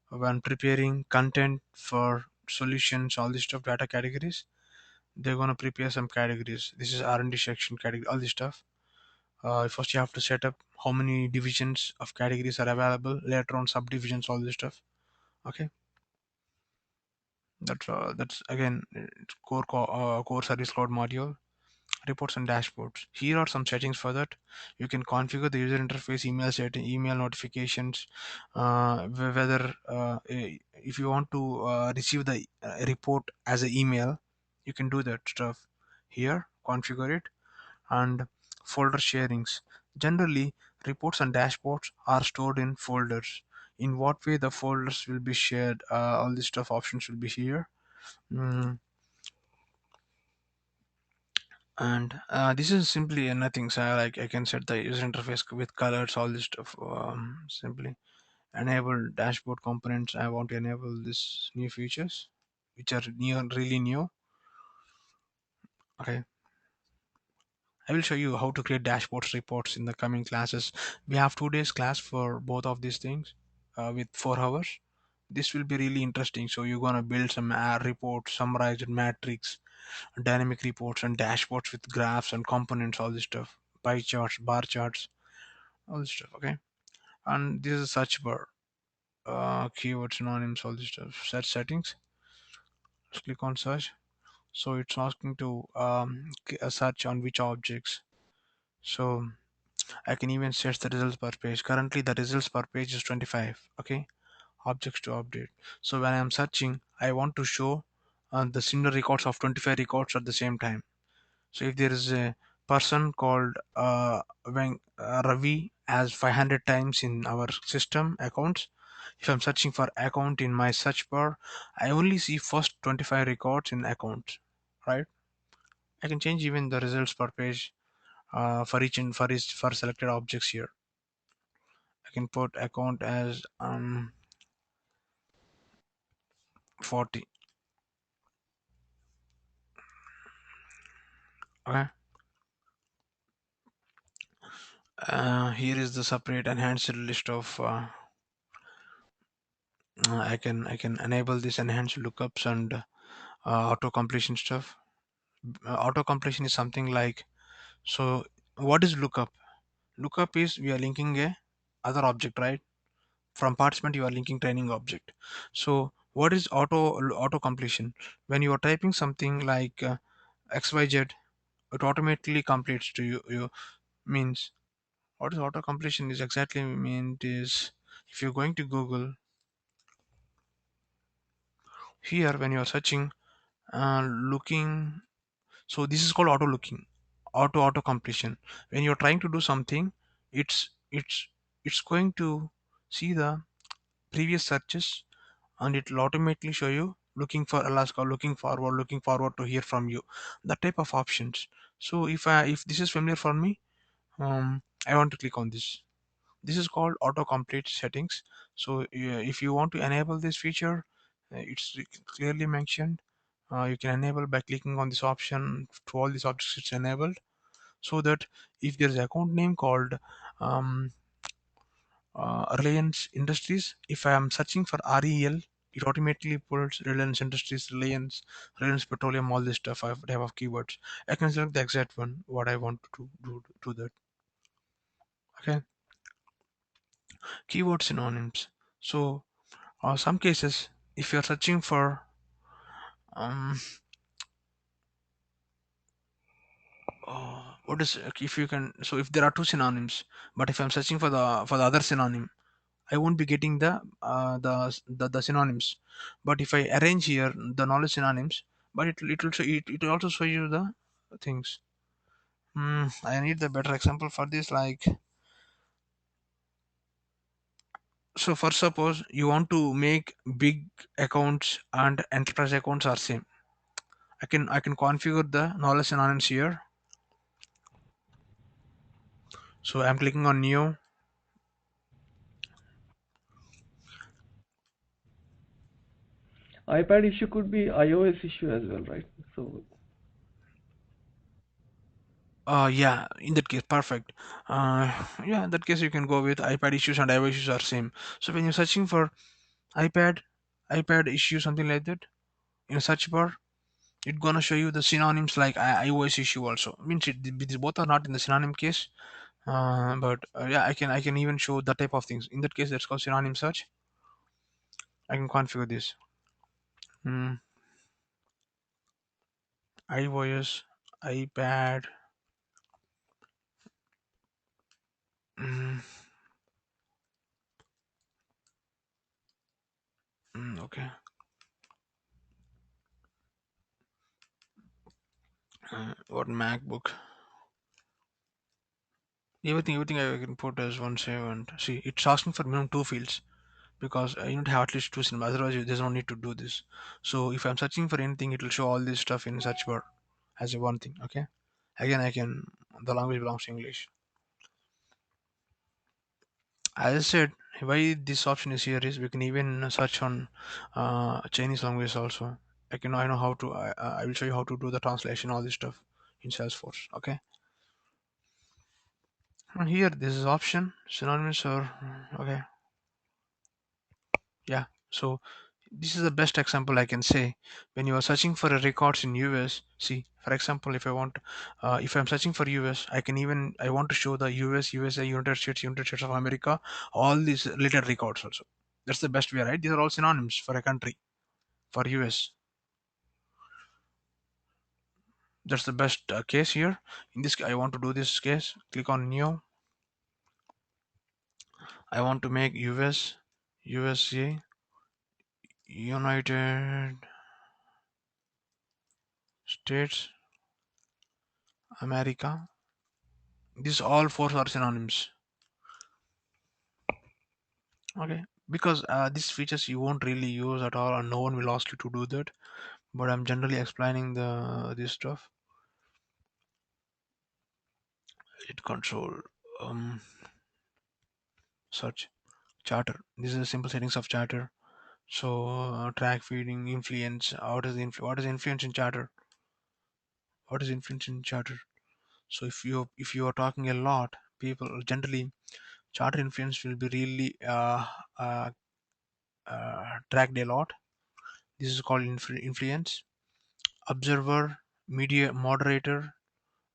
when preparing content for solutions, all this stuff, data categories. They're gonna prepare some categories. This is R&D section category, all this stuff. First you have to set up how many divisions of categories are available. Later on subdivisions, all this stuff. Okay, that's again it's core Service Cloud module. Reports and dashboards. Here are some settings for that. You can configure the user interface, email setting, email notifications, whether if you want to receive the report as an email, you can do that stuff here. Configure it. And folder sharings. Generally, reports and dashboards are stored in folders. In what way the folders will be shared? All this stuff options will be here. Mm, and this is simply nothing. So like I can set the user interface with colors, all this stuff. Simply enable dashboard components. I want to enable this new features which are new, really new. Okay, I will show you how to create dashboards reports in the coming classes. We have 2 days class for both of these things with 4 hours. This will be really interesting. So you're gonna build some reports, summarized matrix, dynamic reports, and dashboards with graphs and components, all this stuff, pie charts, bar charts, all this stuff. Okay, and this is a search bar, keyword synonyms, all this stuff. Search settings. Just click on search. So it's asking to search on which objects. So I can even set the results per page. Currently, the results per page is 25. Okay, objects to update. So when I'm searching, I want to show the similar records of 25 records at the same time. So if there is a person called Ravi as 500 times in our system accounts, if I'm searching for account in my search bar, I only see first 25 records in accounts, right? I can change even the results per page for each and for selected objects here. I can put account as 40. Okay. Here is the separate enhanced list of I can enable this enhanced lookups and auto completion stuff. Auto completion is something like, so what is lookup? Lookup is we are linking a other object, right? From participant you are linking training object. So what is auto completion? When you are typing something like xyz, it automatically completes to you means. What is auto completion is exactly meant is, if you're going to Google here, when you are searching looking, so this is called auto looking, auto completion. When you're trying to do something, it's it's going to see the previous searches, and it will automatically show you looking for Alaska, looking forward to hear from you, that type of options. So if this is familiar for me, I want to click on this. This is called autocomplete settings. So if you want to enable this feature, it's clearly mentioned. You can enable by clicking on this option. To all these objects it's enabled, so that if there's an account name called um, Reliance Industries, if I am searching for REL, it automatically pulls Reliance Industries, Reliance Petroleum, all this stuff. I have type of keywords. I can select the exact one what I want to do that. Okay, keyword synonyms. So some cases, if you're searching for um, what is, if you can, so if there are two synonyms, but if I'm searching for the other synonym, I won't be getting the synonyms. But if I arrange here the knowledge synonyms, but it will also show you the things. I need the better example for this. Like, so for suppose you want to make big accounts and enterprise accounts are same. I can configure the knowledge synonyms here. So I'm clicking on new. iPad issue could be iOS issue as well, right? So Yeah, in that case, perfect. Yeah, in that case, you can go with iPad issues and iOS issues are same. So when you're searching for iPad, iPad issue, something like that, in a search bar, it's gonna show you the synonyms like iOS issue also. Means these both are not in the synonym case. But yeah, I can even show that type of things. In that case, that's called synonym search. I can configure this. Mm, iOS, iPad. Mm, okay. What MacBook? Everything I can put as one save, and see it's asking for minimum two fields, because you need to have at least two cinemas, otherwise there's no need to do this. So if I'm searching for anything, it will show all this stuff in search bar as a one thing. Okay, again I can, the language belongs to English. As I said, why this option is here is we can even search on Chinese language also. I know how to, I will show you how to do the translation, all this stuff in Salesforce. Okay, and here this is option synonymous or okay. Yeah, so this is the best example I can say. When you are searching for a records in US, see, for example, if I'm searching for US, I want to show the US, USA, United States of America, all these related records also. That's the best way, right? These are all synonyms for a country, for US. That's the best case here. In this, I want to do this case. Click on new. I want to make US, USA, United States, America. These all four are synonyms. Okay, because these features you won't really use at all, and no one will ask you to do that. But I'm generally explaining the this stuff. It control um search charter. This is the simple settings of charter. So track feeding, influence. What is influence in charter? What is influence in charter? So if you are talking a lot, people generally charter influence will be really uh, tracked a lot. This is called influence. Observer, media moderator,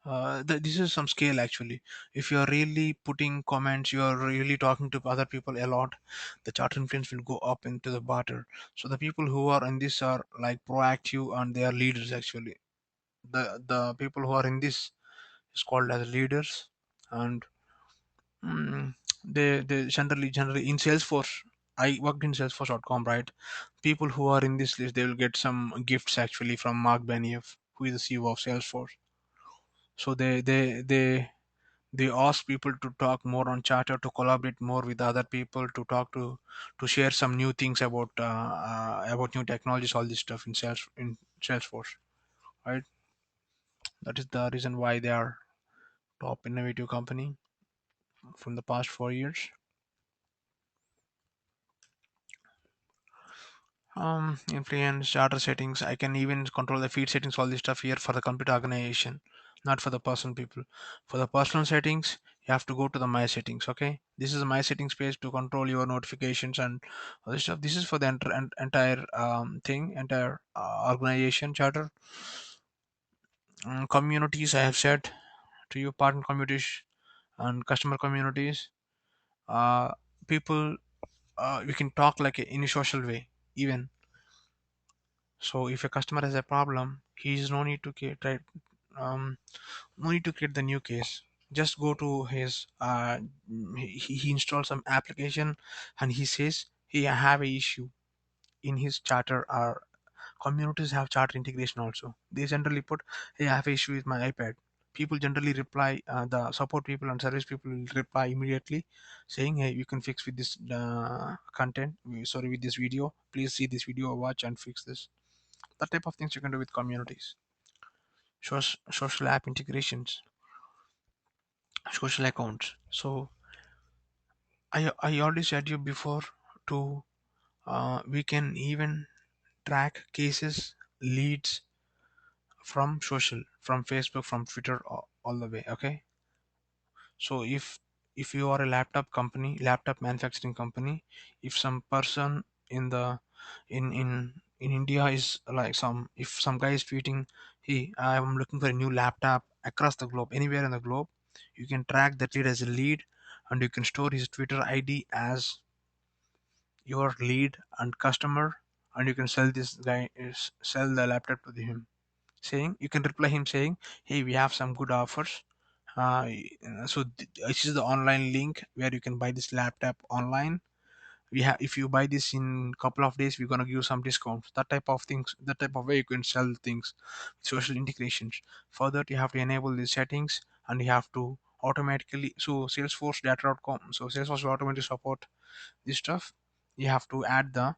This is some scale actually. If you are really putting comments, you are really talking to other people a lot, the charter influence will go up into the barter. So the people who are in this are like proactive and they are leaders actually. The people who are in this is called as leaders. And mm, they generally in Salesforce. I worked in Salesforce.com, right? People who are in this list, they will get some gifts actually from Mark Benioff, who is the CEO of Salesforce. So they ask people to talk more on chatter, to collaborate more with other people, to talk to share some new things about new technologies, all this stuff in Salesforce, right? That is the reason why they are top innovative company from the past 4 years. Influence charter settings. I can even control the feed settings, all this stuff here for the complete organization, not for the personal people. For the personal settings, you have to go to the my settings. Okay, this is the my settings page to control your notifications and all this stuff. This is for the entire thing, entire organization charter. Communities, I have said to you, partner communities and customer communities. Uh, People, we can talk like in a social way even. So if a customer has a problem, he is no need to create, right, um, no need to create the new case. Just go to his he installs some application and he says, hey, I have a issue in his charter. Or communities have charter integration also. They generally put, hey, I have a issue with my iPad. People generally reply, the support people and service people will reply immediately saying, hey, you can fix with this content, sorry, with this video, please see this video, watch and fix this. That type of things you can do with communities. Social app integrations, social accounts. So I already said you before to we can even track cases, leads from social, from Facebook, from Twitter, all the way. Okay. So if you are a laptop manufacturing company, if some person in the in India is like some, if some guy is tweeting, hey, I'm looking for a new laptop across the globe, anywhere in the globe, you can track that lead as a lead, and you can store his Twitter ID as your lead and customer, and you can sell this guy is sell the laptop to him, saying, you can reply him saying, hey, we have some good offers. This is the online link where you can buy this laptop online. We have, if you buy this in couple of days, we're going to give some discounts. That type of things, that type of way you can sell things. Social integrations. For that, you have to enable these settings, and you have to automatically, so Salesforce data.com, so Salesforce will automatically support this stuff. You have to add the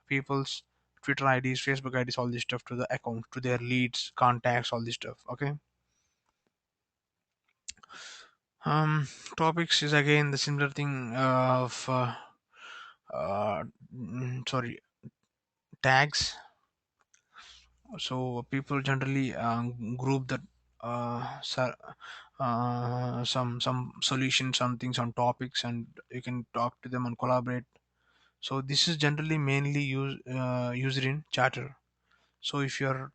people's Twitter IDs, Facebook IDs, all this stuff to the account, to their leads, contacts, all this stuff. Okay. um Topics is again the similar thing of uh, sorry, tags. So people generally group that some solutions, some things on topics, and you can talk to them and collaborate. So this is generally mainly used in chatter. So if you're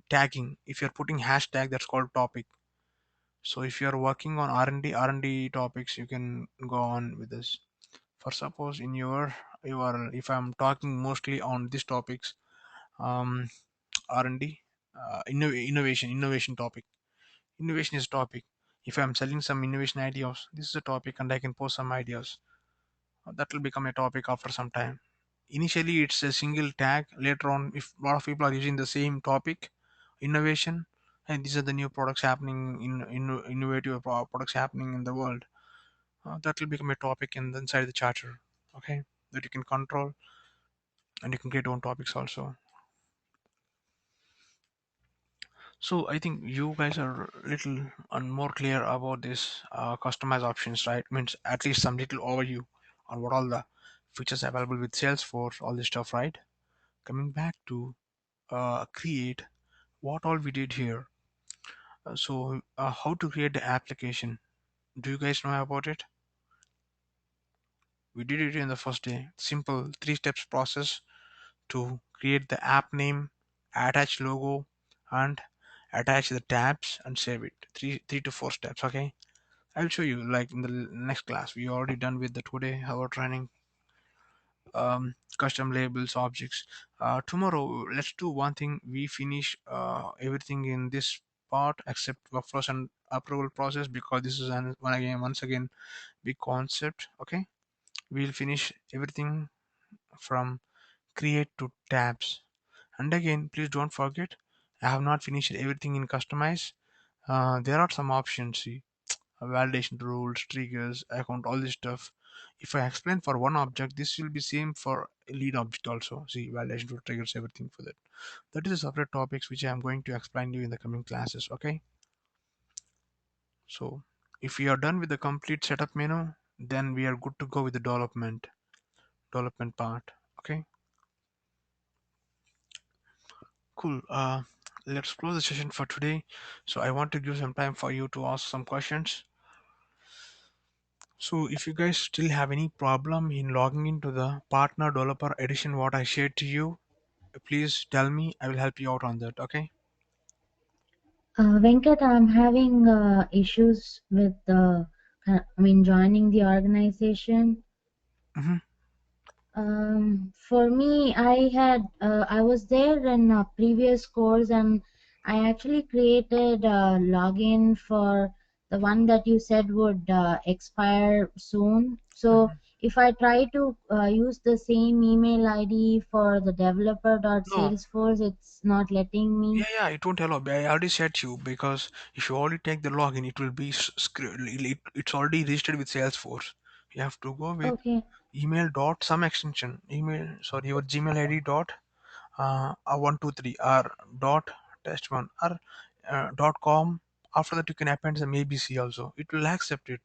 tagging, if you're putting hashtag, that's called topic. So if you're working on R&D topics, you can go on with this. For suppose in your URL, if I'm talking mostly on these topics, um, R&D, innovation topic. Innovation is topic. If I'm selling some innovation ideas, this is a topic, and I can post some ideas. That will become a topic after some time. Initially, it's a single tag. Later on, if a lot of people are using the same topic, innovation, and these are the new products happening in innovative products happening in the world, that will become a topic inside the charter. Okay, that you can control, and you can create own topics also. So I think you guys are little and more clear about this customize options, right? Means at least some little overview on what all the features available with Salesforce, all this stuff, right? Coming back to create, what all we did here. How to create the application? Do you guys know about it? We did it in the first day. Simple three steps process to create the app name, attach logo, and attach the tabs and save it. Three to four steps. Okay, I'll show you like in the next class. We already done with the today our training. Custom labels, objects. Tomorrow, let's do one thing. We finish everything in this part except workflows and approval process, because this is once again big concept. Okay, we'll finish everything from create to tabs. And again, please don't forget, I have not finished everything in customize. There are some options. See, validation rules, triggers, account, all this stuff. If I explain for one object, this will be same for a lead object also. See, validation rule triggers, everything for that. That is a separate topics which I am going to explain to you in the coming classes. Okay. So if we are done with the complete setup menu, then we are good to go with the development part. Okay. Cool. Let's close the session for today. So I want to give some time for you to ask some questions. So if you guys still have any problem in logging into the partner developer edition what I shared to you, please tell me. I will help you out on that. Okay. Venkat, I'm having issues with joining the organization. Mm-hmm. For me, I was there in a previous course, and I actually created a login for the one that you said would expire soon. So if I try to use the same email ID for the No. developer.salesforce, it's not letting me. Yeah, it won't allow. I already said to you, because if you already take the login, it will be it's already registered with Salesforce. You have to go with Okay. email dot some extension. Email, sorry, your Gmail ID dot 123 or dot test one or dot com. After that, you can append some ABC also. It will accept it.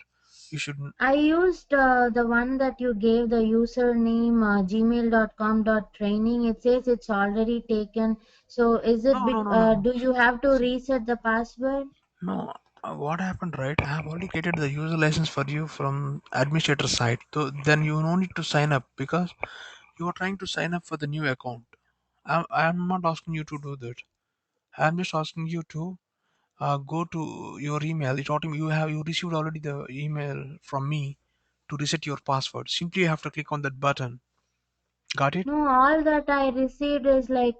You should. I used the one that you gave the username gmail.com.training. It says it's already taken. So is it No. do you have to See, reset the password? no. What happened, right? I have already created the user license for you from administrator side. So then you no need to sign up, because you are trying to sign up for the new account. I'm not asking you to do that. I'm just asking you to go to your email. You received already the email from me to reset your password. Simply you have to click on that button. Got it? No, all that I received is like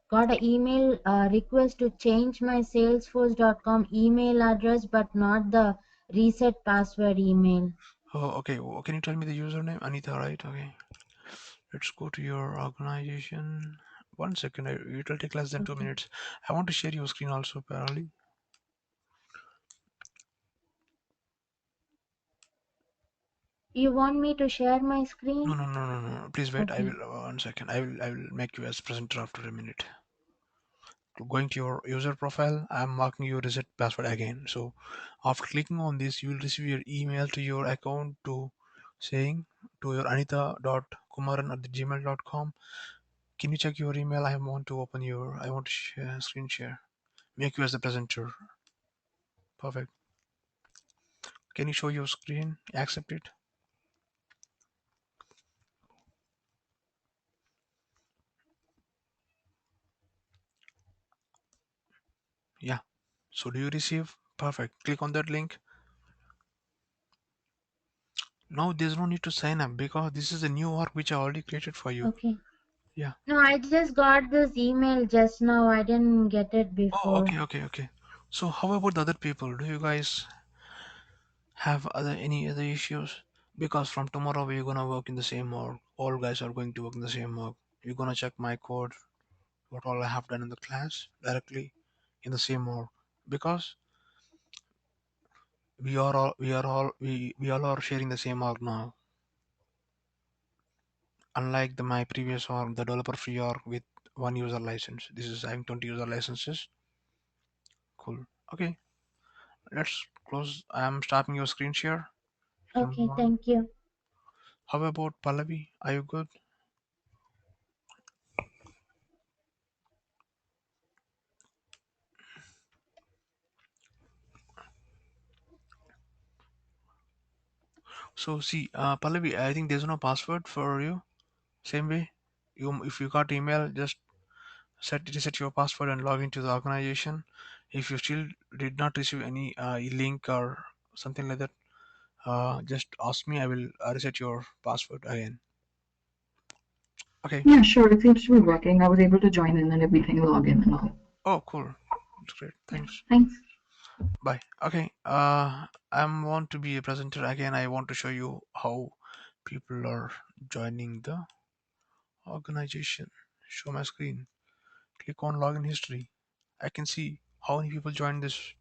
got an email request to change my salesforce.com email address, but not the reset password email. Oh, okay. Can you tell me the username? Anita, right? Okay. Let's go to your organization. One second. It will take less than two Okay. minutes. I want to share your screen also, apparently. You want me to share my No, screen? no, no, no, no. Please wait. I Okay. will. One second. I will make you as presenter after a minute. Going to your user profile, I'm marking your reset password again. So after clicking on this, you will receive your email to your account to saying to your anita.kumaran@gmail.com. Can you check your email? I want to share, screen share. Make you as the presenter. Perfect. Can you show your screen? Accept it. Yeah. So do you receive? Perfect. Click on that link. Now there's no need to sign up, because this is a new work which I already created for you. Okay. Yeah. No, I just got this email just now. I didn't get it Oh, before. okay. So how about the other people? Do you guys have any other issues? Because from tomorrow we're gonna work in the same org. All guys are going to work in the same org. You're gonna check my code, what all I have done in the class directly in the same org. Because we all are sharing the same org now. Unlike my previous org, the developer free org with one user license. This is having 20 user licenses. Cool. Okay, let's close. I'm stopping your screen share. You can Okay, move on. thank you. How about Pallavi? Are you good? So see, Pallavi, I think there's no password for you. Same way, if you got email, just reset your password and log into the organization. If you still did not receive any link or something like that, just ask me. I will reset your password again. Okay. Yeah, sure. It seems to be working. I was able to join in and everything, log in and all. Oh, cool. That's great. Yeah. Thanks. Thanks. Bye. Okay. I want to be a presenter again. I want to show you how people are joining the organization. Show my screen. Click on login history. I can see how many people joined this.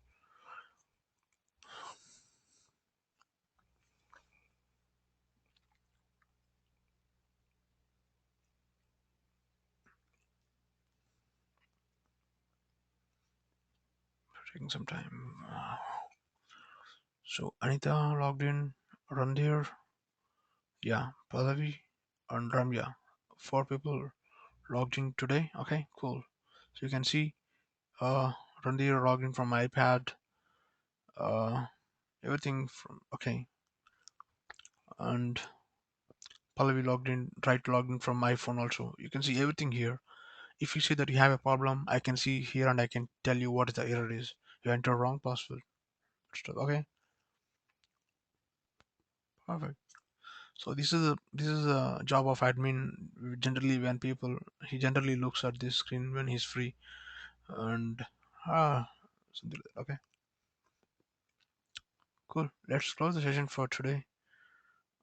Taking some time. So Anita logged in. Randhir, yeah, Pallavi, and Ramya. Four people logged in today. Okay, cool. So you can see uh Randhir logged in from iPad. Uh, everything from okay, and Pallavi logged in, tried to log in from my phone also. You can see everything here. If you see that you have a problem, I can see here and I can tell you what the error is. You enter wrong password. Stuff. Okay, perfect. So this is a job of admin. Generally, when people he generally looks at this screen when he's free and ah something like that. Okay, cool. Let's close the session for today,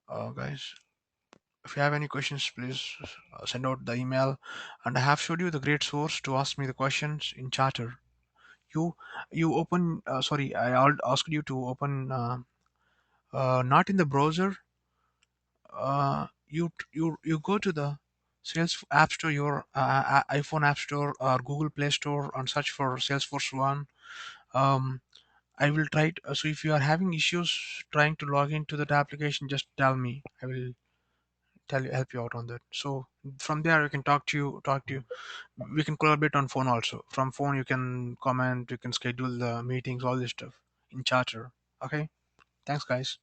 guys. If you have any questions, please send out the email. And I have showed you the great source to ask me the questions in Chatter. You you open sorry, asked you to open not in the browser. You go to the Sales App Store, your iPhone App Store or Google Play Store, and search for Salesforce One. Um, I will try. So if you are having issues trying to log into that application, just tell me. I will help you out on that. So from there, we can talk to you. We can collaborate on phone also. From phone, you can comment, you can schedule the meetings, all this stuff in Charter. Okay. Thanks, guys.